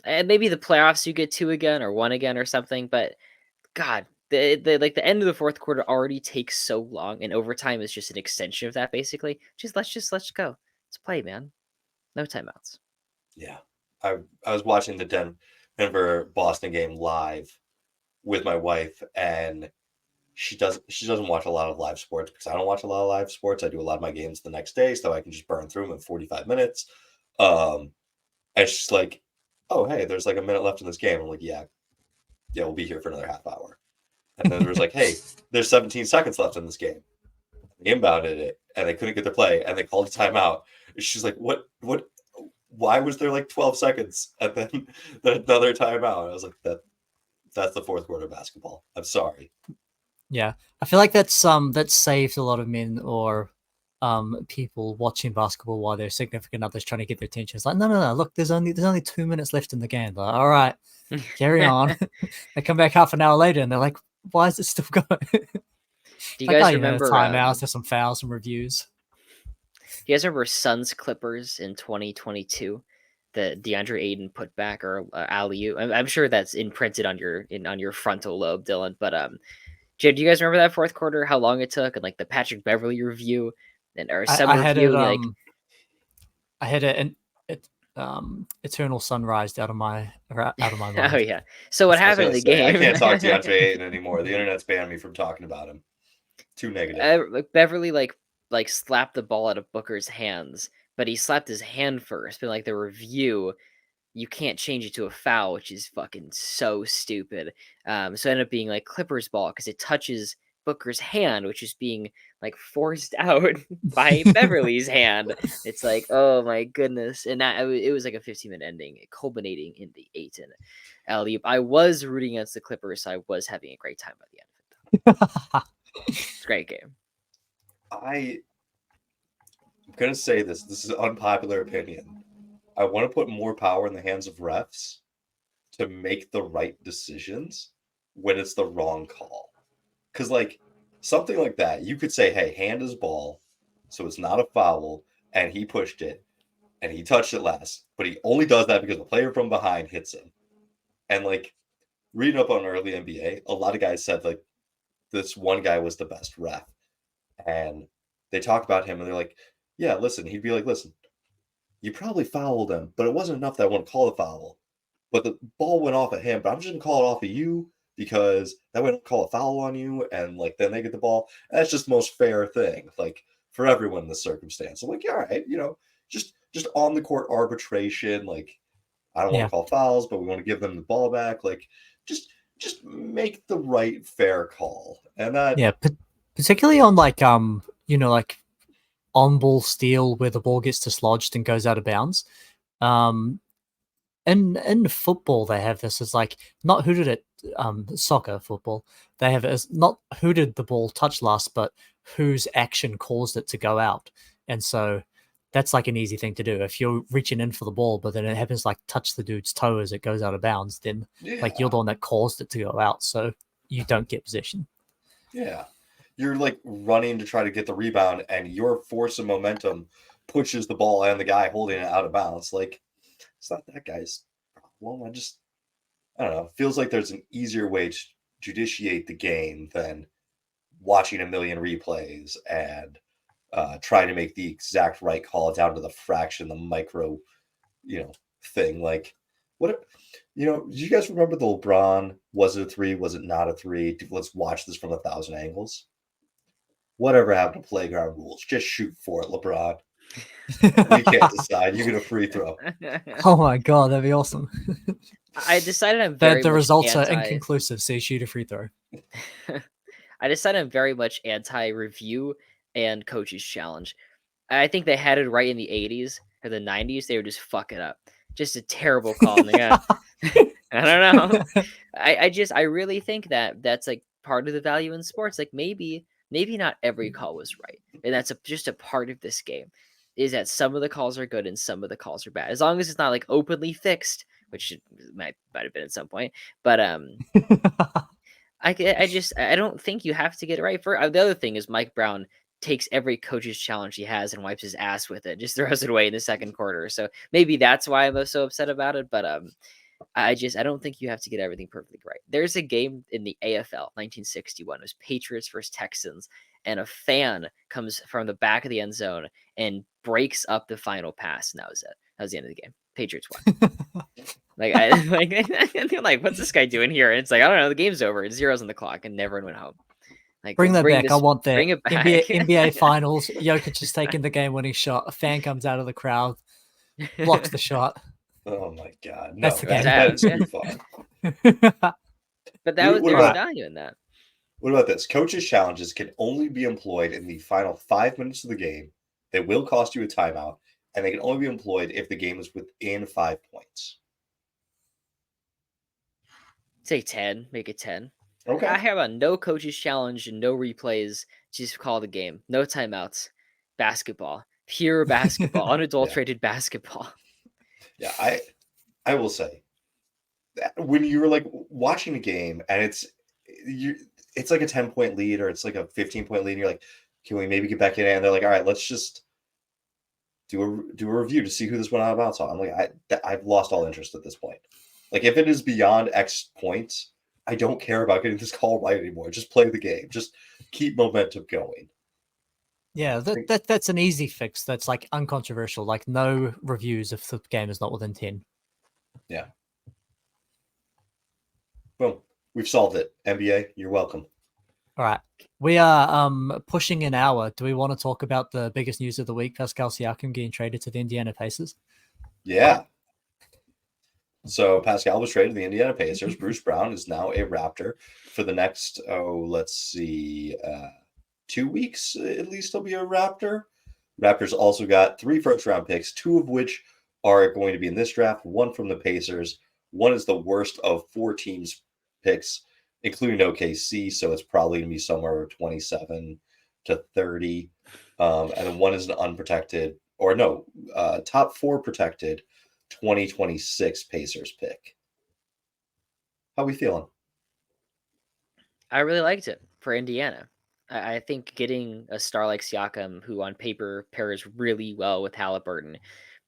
And maybe the playoffs you get 2 again or 1 again or something, but God, the end of the fourth quarter already takes so long, and overtime is just an extension of that, basically. Let's go. Let's play, man. No timeouts. Yeah. I was watching the Denver Boston game live with my wife, and she doesn't watch a lot of live sports because I don't watch a lot of live sports. I do a lot of my games the next day, so I can just burn through them in 45 minutes. And she's like, "Oh, hey, there's like a minute left in this game." I'm like, "Yeah, we'll be here for another half hour." And then there was like, "Hey, there's 17 seconds left in this game." They inbounded it, and they couldn't get their play, and they called a timeout. And she's like, "What? Why was there 12 seconds and then another timeout?" I was like, that's the fourth quarter of basketball. I'm sorry. Yeah, I feel like that's saved a lot of men or people watching basketball while their significant others trying to get their attention. It's like, no, look, there's only 2 minutes left in the game. Like, all right, carry on. They come back half an hour later and they're like, why is it still going? Do you Like, guys oh, remember? timeouts, there's some fouls and reviews. You guys remember Suns Clippers in 2022? The DeAndre Ayton putback or alley-oop. I'm sure that's imprinted on your frontal lobe, Dylan. But Jay, do you guys remember that fourth quarter? How long it took, and like the Patrick Beverly review, and or some I had review, it. like I had an eternal sunrise out of my mind. oh yeah. So what I was happened in gonna the say, I game? can't talk to DeAndre Ayton anymore. The internet's banned me from talking about him. Too negative. Like Beverly like slapped the ball out of Booker's hands, but he slapped his hand first. But like the review, you can't change it to a foul, which is fucking so stupid. So it ended up being like Clippers ball because it touches Booker's hand, which is being like forced out by Beverly's hand. It's like, oh my goodness, and it was like a 15-minute ending, culminating in the Ayton alley-oop. I was rooting against the Clippers, so I was having a great time by the end of it. It's a great game. I'm gonna say this. This is an unpopular opinion. I want to put more power in the hands of refs to make the right decisions when it's the wrong call. Because, like, something like that, you could say, hey, hand his ball, so it's not a foul, and he pushed it, and he touched it last. But he only does that because the player from behind hits him. And, like, reading up on early NBA, a lot of guys said, like, this one guy was the best ref. And they talk about him, and they're like, yeah, listen. He'd be like, listen, you probably fouled him, but it wasn't enough that I want to call the foul. But the ball went off of him, but I'm just gonna call it off of you because that way I don't call a foul on you, and like then they get the ball. That's just the most fair thing, like for everyone in this circumstance. I'm like, yeah, all right, just on the court arbitration. Like, I don't want Yeah. to call fouls, but we want to give them the ball back. Like, just make the right fair call, and that Yeah, particularly on like like on ball steal where the ball gets dislodged and goes out of bounds. In football they have this as like not who did it soccer football. They have it as not who did the ball touch last, but whose action caused it to go out. And so that's like an easy thing to do. If you're reaching in for the ball, but then it happens like touch the dude's toe as it goes out of bounds, then like you're the one that caused it to go out, so you don't get possession. Yeah. You're like running to try to get the rebound, and your force of momentum pushes the ball and the guy holding it out of bounds. Like, it's not that guy's problem. I don't know. Feels like there's an easier way to judiciate the game than watching a million replays and trying to make the exact right call down to the fraction, the micro, thing. Like, what? Do you guys remember the LeBron? Was it a three? Was it not a three? Let's watch this from 1,000 angles. Whatever happened to playground rules? Just shoot for it, LeBron. We can't decide. You get a free throw. Oh my god, that'd be awesome. I decided I'm very The much results are anti- inconclusive, so you shoot a free throw. I decided I'm very much anti-review and coaches challenge. I think they had it right in the 80s or the 90s. They would just fuck it up. Just a terrible call. I don't know. I really think that that's like part of the value in sports. Like maybe not every call was right, and that's just a part of this game. Is that some of the calls are good and some of the calls are bad. As long as it's not like openly fixed, which it might have been at some point. But I don't think you have to get it right. For the other thing is Mike Brown takes every coach's challenge he has and wipes his ass with it, just throws it away in the second quarter. So maybe that's why I'm so upset about it. But I don't think you have to get everything perfectly right. There's a game in the AFL 1961. It was Patriots versus Texans, and a fan comes from the back of the end zone and breaks up the final pass, and that was it. That was the end of the game. Patriots won. They're like, what's this guy doing here? And it's like, I don't know. The game's over. It's zeros on the clock, and everyone went home. Like, Bring that back. I want that. Bring it back. NBA Finals. Jokic is taking the game-winning shot. A fan comes out of the crowd, blocks the shot. Oh my god, no, That's the game. that is too far. But there's value in that. What about this? Coaches' challenges can only be employed in the final 5 minutes of the game. They will cost you a timeout, and they can only be employed if the game is within 5 points. Say 10. Make it 10. Okay. I have a no coaches challenge and no replays. Just call the game. No timeouts. Basketball. Pure basketball. Unadulterated basketball. Yeah, I will say that when you're like watching a game and it's like a 10-point lead or it's like a 15-point lead. And you're like, can we maybe get back in? And they're like, all right, let's just do a review to see who this went out of bounds on. I'm like, I've lost all interest at this point. Like, if it is beyond X points, I don't care about getting this call right anymore. Just play the game. Just keep momentum going. Yeah, that's an easy fix. That's like uncontroversial. Like no reviews if the game is not within 10. Yeah. Boom. We've solved it. NBA, you're welcome. All right. We are pushing an hour. Do we want to talk about the biggest news of the week, Pascal Siakam getting traded to the Indiana Pacers? Yeah. So Pascal was traded to the Indiana Pacers. Bruce Brown is now a Raptor for the next, 2 weeks at least. He'll be a Raptor. Raptors also got 3 first-round picks, 2 of which are going to be in this draft. 1 from the Pacers. 1 is the worst of 4 teams' picks, including OKC. So it's probably going to be somewhere 27 to 30. And then 1 is an unprotected, top 4 protected 2026 Pacers pick. How we feeling? I really liked it for Indiana. I think getting a star like Siakam, who on paper pairs really well with Halliburton,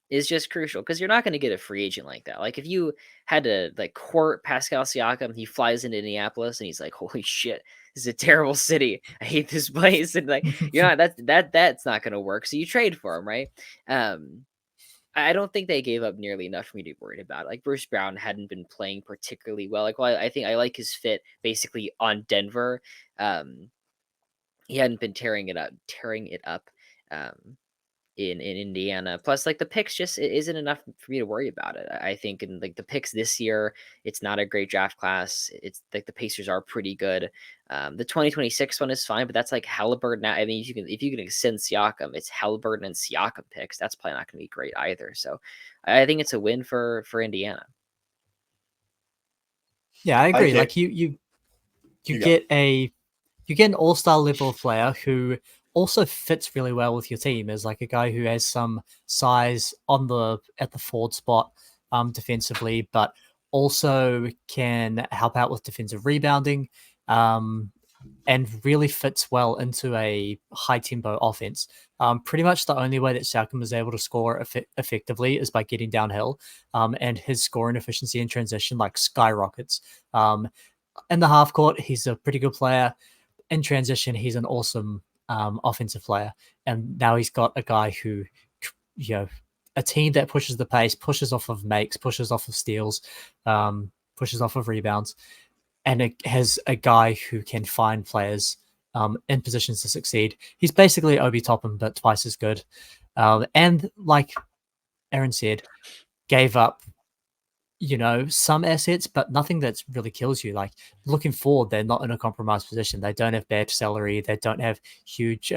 is just crucial because you're not going to get a free agent like that. Like if you had to like court Pascal Siakam, he flies into Indianapolis and he's like, "Holy shit, this is a terrible city. I hate this place." And like, that's not going to work. So you trade for him, right? I don't think they gave up nearly enough for me to be worried about. Like Bruce Brown hadn't been playing particularly well. Like, well, I think I like his fit basically on Denver. He hadn't been tearing it up in Indiana. Plus, like the picks just isn't enough for me to worry about it. I think in like the picks this year, it's not a great draft class. It's like the Pacers are pretty good. The 2026 one is fine, but that's like Halliburton. I mean, if you can extend Siakam, it's Halliburton and Siakam picks. That's probably not going to be great either. So, I think it's a win for Indiana. Yeah, I agree. Like you get an all-star level player who also fits really well with your team as like a guy who has some size at the forward spot defensively, but also can help out with defensive rebounding and really fits well into a high tempo offense. Pretty much the only way that Siakam is able to score effectively is by getting downhill, and his scoring efficiency in transition like skyrockets. In the half court, he's a pretty good player. In transition, he's an awesome offensive player. And now he's got a guy who, a team that pushes the pace, pushes off of makes, pushes off of steals, pushes off of rebounds. And it has a guy who can find players in positions to succeed. He's basically Obi Toppin, but twice as good. And like Aaron said, gave up some assets, but nothing that's really kills you. Like looking forward, they're not in a compromised position. They don't have bad salary. They don't have huge,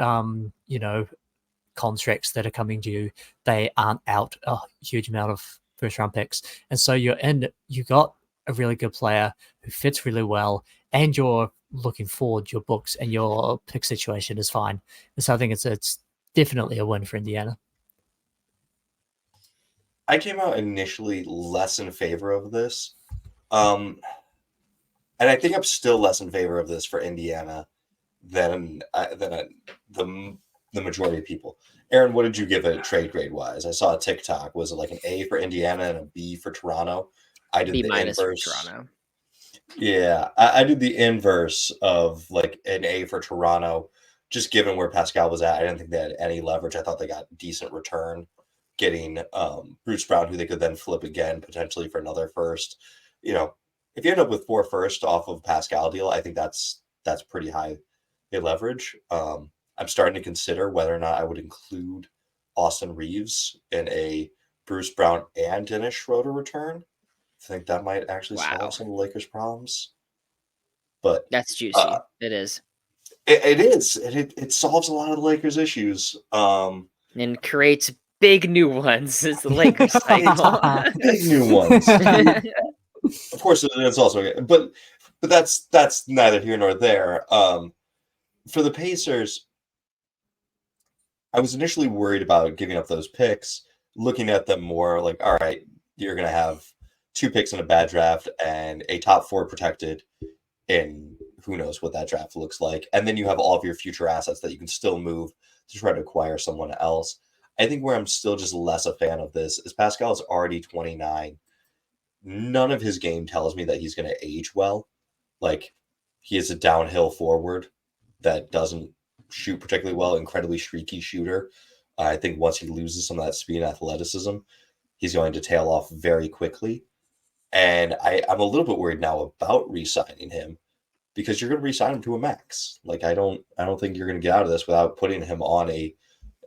contracts that are coming due. They aren't out a huge amount of first round picks. And so you got a really good player who fits really well, and you're looking forward, your books and your pick situation is fine. And so I think it's definitely a win for Indiana. I came out initially less in favor of this. And I think I'm still less in favor of this for Indiana than the majority of people. Aaron, what did you give it trade grade wise? I saw a TikTok. Was it like an A for Indiana and a B for Toronto? I did B- the inverse. For Toronto. Yeah, I did the inverse of like an A for Toronto, just given where Pascal was at. I didn't think they had any leverage. I thought they got decent return getting Bruce Brown, who they could then flip again potentially for another first. If you end up with 4 first off of Pascal deal, I think that's pretty high leverage. I'm starting to consider whether or not I would include Austin Reeves in a Bruce Brown and Dennis Schroeder return. I think that might actually solve some of the Lakers' problems. But that's juicy. It is. It is. It solves a lot of the Lakers' issues. And creates big new ones. It's the Lakers cycle. Big new ones. Of course, it's also, but that's neither here nor there. For the Pacers, I was initially worried about giving up those picks, looking at them more like, all right, you're going to have 2 picks in a bad draft and a top 4 protected and who knows what that draft looks like. And then you have all of your future assets that you can still move to try to acquire someone else. I think where I'm still just less a fan of this is Pascal is already 29. None of his game tells me that he's going to age well. Like, he is a downhill forward that doesn't shoot particularly well, incredibly streaky shooter. I think once he loses some of that speed and athleticism, he's going to tail off very quickly. And I'm a little bit worried now about re-signing him because you're going to re-sign him to a max. Like, I don't think you're going to get out of this without putting him on a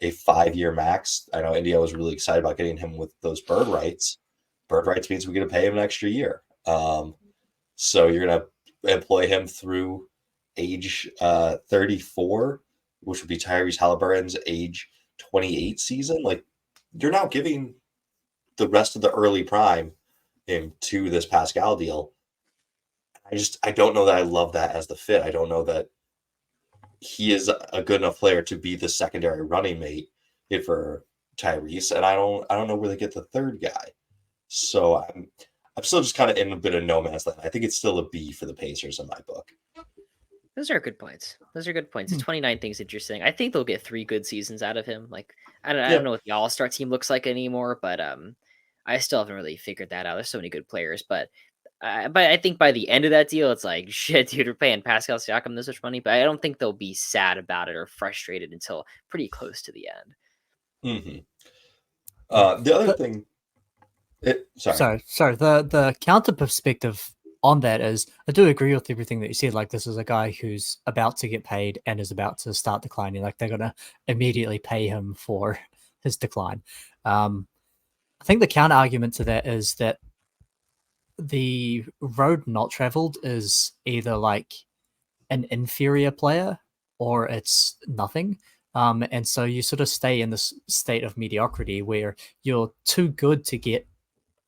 5-year max. I know India was really excited about getting him with those bird rights. Bird rights means we're going to pay him an extra year. So you're going to employ him through age 34, which would be Tyrese Halliburton's age 28 season. Like, you're now giving the rest of the early prime to this Pascal deal. I don't know that I love that as the fit. I don't know that he is a good enough player to be the secondary running mate for Tyrese, and I don't know where they get the third guy. So I'm still just kind of in a bit of no man's land. I think it's still a B for the Pacers in my book. Those are good points. The 29 things that you're saying. I think they'll get 3 good seasons out of him. Like, I don't know what the All-Star team looks like anymore, but I still haven't really figured that out. There's so many good players, but I think by the end of that deal, it's like, shit, dude, we're paying Pascal Siakam this much money. But I don't think they'll be sad about it or frustrated until pretty close to the end. Mm-hmm. The other thing, sorry. The counter perspective on that is, I do agree with everything that you said. Like, this is a guy who's about to get paid and is about to start declining. Like, they're gonna immediately pay him for his decline. I think the counter argument to that is that the road not traveled is either like an inferior player or it's nothing. And so you sort of stay in this state of mediocrity where you're too good to get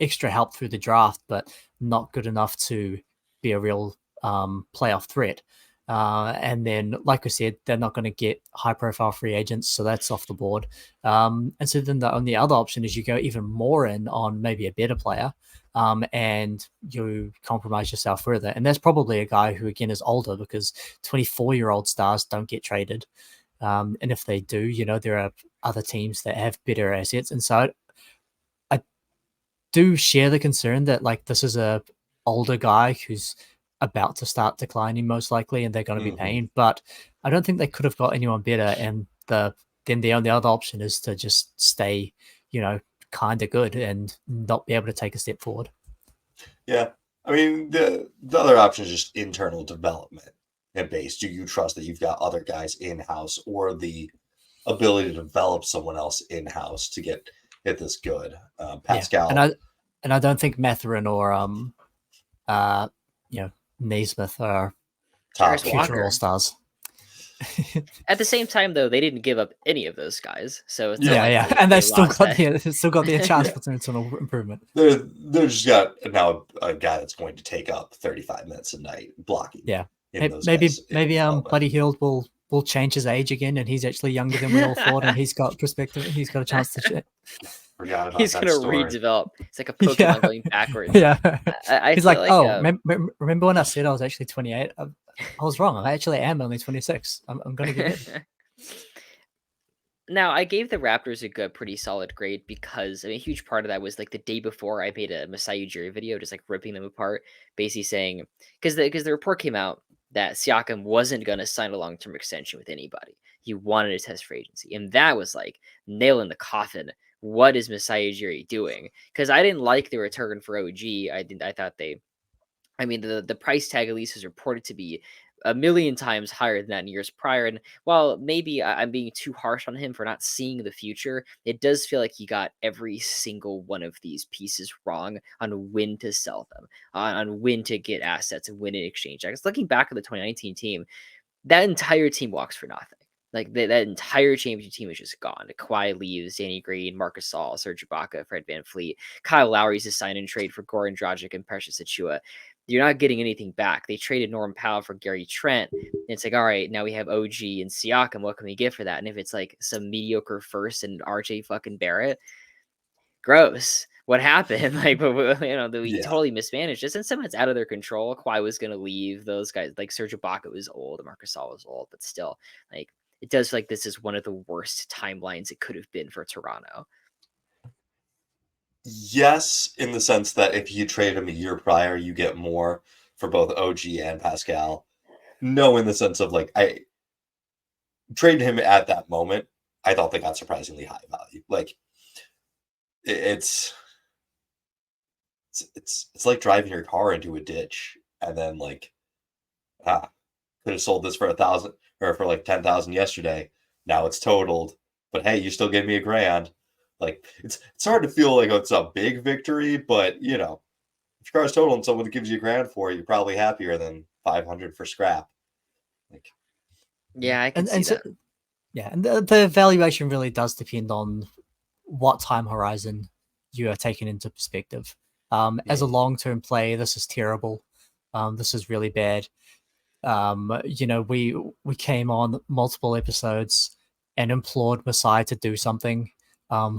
extra help through the draft, but not good enough to be a real playoff threat. And then, like I said, they're not going to get high-profile free agents, so that's off the board. And so then the only other option is you go even more in on maybe a better player, and you compromise yourself further. And that's probably a guy who, again, is older because 24-year-old stars don't get traded. And if they do, there are other teams that have better assets. And so I do share the concern that, like, this is a older guy who's about to start declining most likely, and they're going to be paying. But I don't think they could have got anyone better. And then the only other option is to just stay, kind of good and not be able to take a step forward. Yeah, I mean the other option is just internal development and base. Do you trust that you've got other guys in house or the ability to develop someone else in house to get this good? Pascal, and I don't think Mathurin or Naismith are future all stars. At the same time, though, they didn't give up any of those guys, so it's and they've still got the chance for internal improvement. They're just got now a guy that's going to take up 35 minutes a night blocking. Yeah, maybe Buddy Hield will change his age again, and he's actually younger than we all thought, and he's got perspective, and he's got a chance to shit. He's gonna redevelop. It's like a Pokemon going backwards. Yeah, he's like remember when I said I was actually 28? I was wrong. I actually am only 26. I'm gonna get it. Now, I gave the Raptors a pretty solid grade because a huge part of that was like the day before I made a Masai Ujiri video, just like ripping them apart, basically saying because the report came out that Siakam wasn't going to sign a long-term extension with anybody. He wanted to test free agency, and that was like nail in the coffin. What is Masai Ujiri doing? Because I didn't like the return for OG. I thought the price tag at least is reported to be a million times higher than that in years prior. And while maybe I'm being too harsh on him for not seeing the future, it does feel like he got every single one of these pieces wrong on when to sell them, on when to get assets and when in exchange. I was looking back at the 2019 team, that entire team walks for nothing. Like that entire championship team is just gone. Kawhi leaves, Danny Green, Marcus Gasol, Serge Ibaka, Fred VanVleet, Kyle Lowry's a sign and trade for Goran Dragic and Precious Achiuwa. You're not getting anything back. They traded Norm Powell for Gary Trent. And it's like, all right, now we have OG and Siakam. What can we get for that? And if it's like some mediocre first and RJ fucking Barrett, gross. what happened. Like, but we Yeah. totally mismanaged this, and some it's out of their control. Kawhi was going to leave. Those guys, like Serge Ibaka, was old. Marcus Gasol was old, but still, like, it does feel like this is one of the worst timelines it could have been for Toronto. Yes, in the sense that if you trade him a year prior, you get more for both OG and Pascal. No, in the sense of like I traded him at that moment. I thought they got surprisingly high value. Like it's like driving your car into a ditch and then like could have sold this for 1,000 or for like 10,000 yesterday. Now it's totaled, but hey, you still gave me $1,000. Like it's hard to feel like it's a big victory, but you know, if your car's totaled and someone gives you $1,000 for it, you're probably happier than 500 for scrap. Like, Yeah, I can see so, that. yeah, and the valuation really does depend on what time horizon you are taking into perspective. As a long-term play, this is terrible. This is really bad. You know, we came on multiple episodes and implored Masai to do something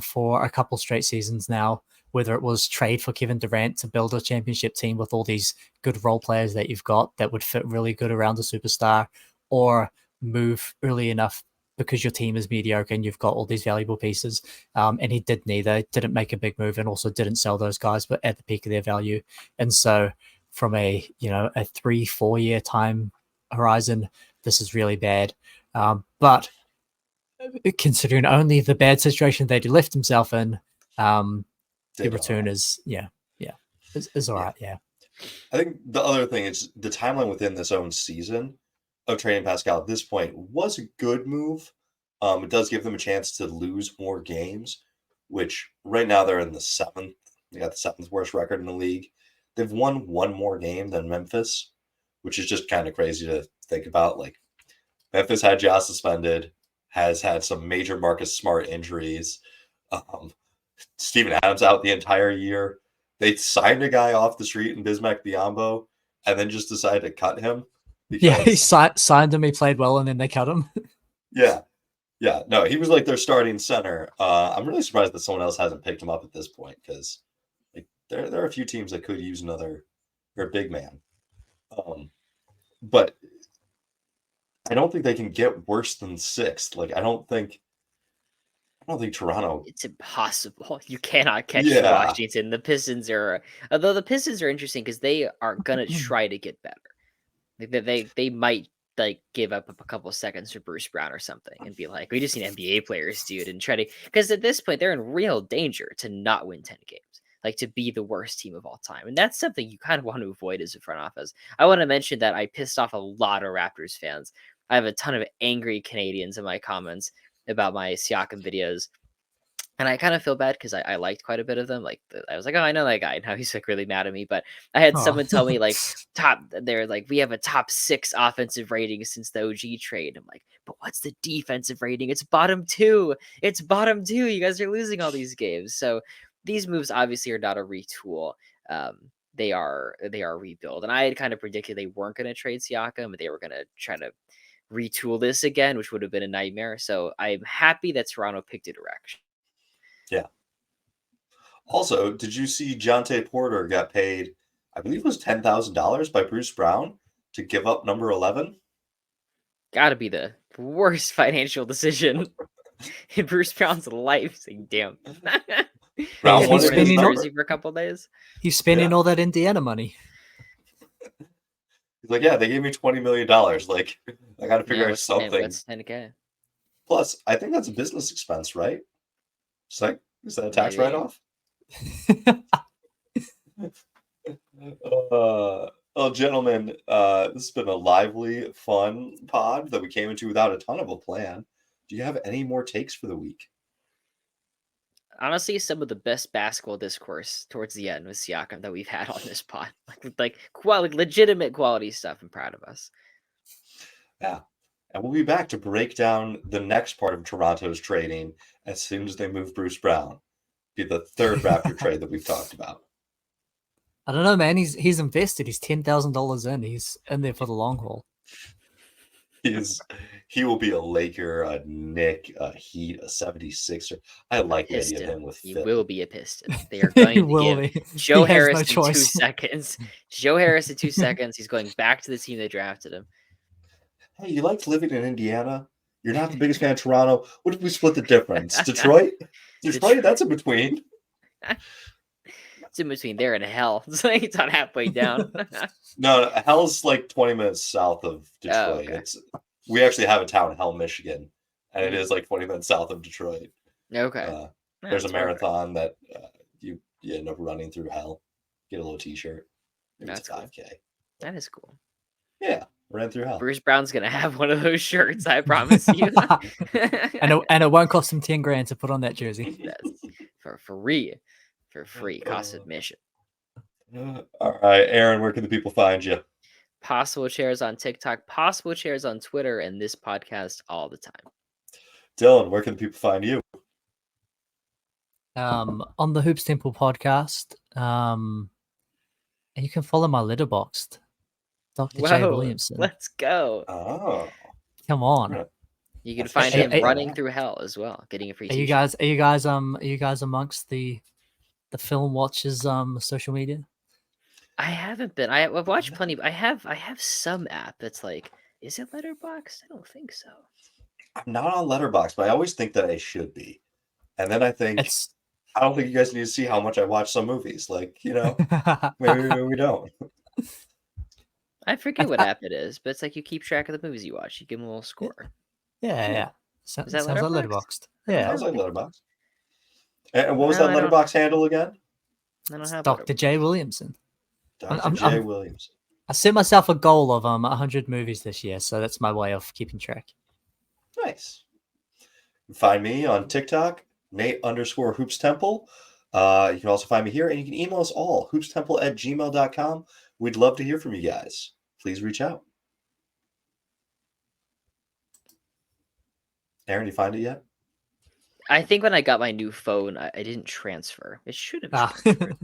for a couple straight seasons now, whether it was trade for Kevin Durant to build a championship team with all these good role players that you've got that would fit really good around a superstar, or move early enough because your team is mediocre and you've got all these valuable pieces. And he did neither, didn't make a big move and also didn't sell those guys, but at the peak of their value. And so from a 3-4 year time horizon, this is really bad. But considering only the bad situation that he left himself in, the return is all right. Yeah. I think the other thing is the timeline within this own season of trading Pascal at this point was a good move. It does give them a chance to lose more games, which right now they're in the 7th. They got the 7th worst record in the league. They've won one more game than Memphis, which is just kind of crazy to think about. Like Memphis had Ja suspended, has had some major Marcus Smart injuries. Steven Adams out the entire year. They signed a guy off the street in Bismack Biyombo and then just decided to cut him. He signed him, he played well, and then they cut him. Yeah. No, he was like their starting center. I'm really surprised that someone else hasn't picked him up at this point because like there are a few teams that could use another big man. But I don't think they can get worse than 6th. Like I don't think Toronto. It's impossible. You cannot catch Washington. The Pistons are, although the Pistons are interesting because they are gonna try to get better. They might like give up a couple of seconds for Bruce Brown or something and be like, we just need NBA players, dude, and try to, because at this point they're in real danger to not win 10 games, like to be the worst team of all time, and that's something you kind of want to avoid as a front office. I want to mention that I pissed off a lot of Raptors fans. I have a ton of angry Canadians in my comments about my Siakam videos. And I kind of feel bad because I liked quite a bit of them. Like I was like, oh, I know that guy. Now he's like really mad at me. But I had someone tell me like they're like, we have a top 6 offensive rating since the OG trade. I'm like, but what's the defensive rating? It's bottom 2. It's bottom 2. You guys are losing all these games. So these moves obviously are not a retool. They are rebuild. And I had kind of predicted they weren't going to trade Siakam, but they were going to try to retool this again, which would have been a nightmare. So I'm happy that Toronto picked a direction. Yeah. Also, did you see Jonte Porter got paid, I believe it was $10,000 by Bruce Brown to give up number 11? Gotta be the worst financial decision in Bruce Brown's life. Like, damn. Brown He's wanted his spending number. jersey for a couple days. He's spending all that Indiana money. He's like, yeah, they gave me $20 million. Like, I got to figure out something. That's 10K. Plus, I think that's a business expense, right? It's like, is that a tax Maybe. write-off? Well, gentlemen, this has been a lively, fun pod that we came into without a ton of a plan. Do you have any more takes for the week? Honestly, some of the best basketball discourse towards the end with Siakam that we've had on this pod. Like legitimate quality stuff. I'm proud of us. Yeah. And we'll be back to break down the next part of Toronto's trading as soon as they move Bruce Brown. Be the third Raptor trade that we've talked about. I don't know, man. He's invested. He's $10,000 in. He's in there for the long haul. He's He will be a Laker, a Knick, a Heat, a 76er. I like the idea of Piston. him with He Philly. will be a Piston. They are going He to will give be. Joe He has Harris no in 2 choice. seconds. Joe Harris in 2 seconds. He's going back to the team that drafted him. Hey, you liked living in Indiana? You're not the biggest fan of Toronto. What if we split the difference? Detroit? Detroit, that's in between. It's in between there and hell. It's like it's not halfway down. No, Hell's like 20 minutes south of Detroit. okay. We actually have a town, Hell, Michigan, and it Mhm. is like 20 minutes south of Detroit. Okay. There's a That's perfect. marathon that you end up running through Hell. Get a little T-shirt. Maybe it's That's a cool. 5K. That is cool. Yeah, ran through Hell. Bruce Brown's gonna have one of those shirts, I promise you. and it won't cost him 10 grand to put on that jersey. That's for free. For free. Cost admission. All right, Aaron, where can the people find you? Possible Chairs on TikTok, Possible Chairs on Twitter, and this podcast all the time. Dylan, where can the people find you? On the Hoops Temple podcast. And you can follow my Letterboxd, Dr. J. Whoa, Williamson. let's go. Oh, Come on. right. You can That's find right. him Hey, running through hell as well, getting a free Are you t-shirt. guys amongst the film watchers social media? I haven't been. I've watched plenty. I have some app that's like, is it Letterboxd? I don't think so. I'm not on Letterboxd, but I always think that I should be. And then I think, It's I don't think you guys need to see how much I watch some movies. Like, maybe we don't. I forget what app it is, but it's like you keep track of the movies you watch. You give them a little score. yeah. Is that Sounds like Letterboxd? Letterboxd. I don't Yeah. Sounds know. like Letterboxd. And what was No, that I don't. Letterboxd handle again? I don't have Dr. J. Williamson. Dr. J. Williams. I set myself a goal of 100 movies this year, so that's my way of keeping track. Nice. You can find me on TikTok, Nate_Hoops Temple. You can also find me here, and you can email us all, hoopstemple@gmail.com. We'd love to hear from you guys. Please reach out. Aaron, you find it yet? I think when I got my new phone, I didn't transfer. It should have Ah. transferred.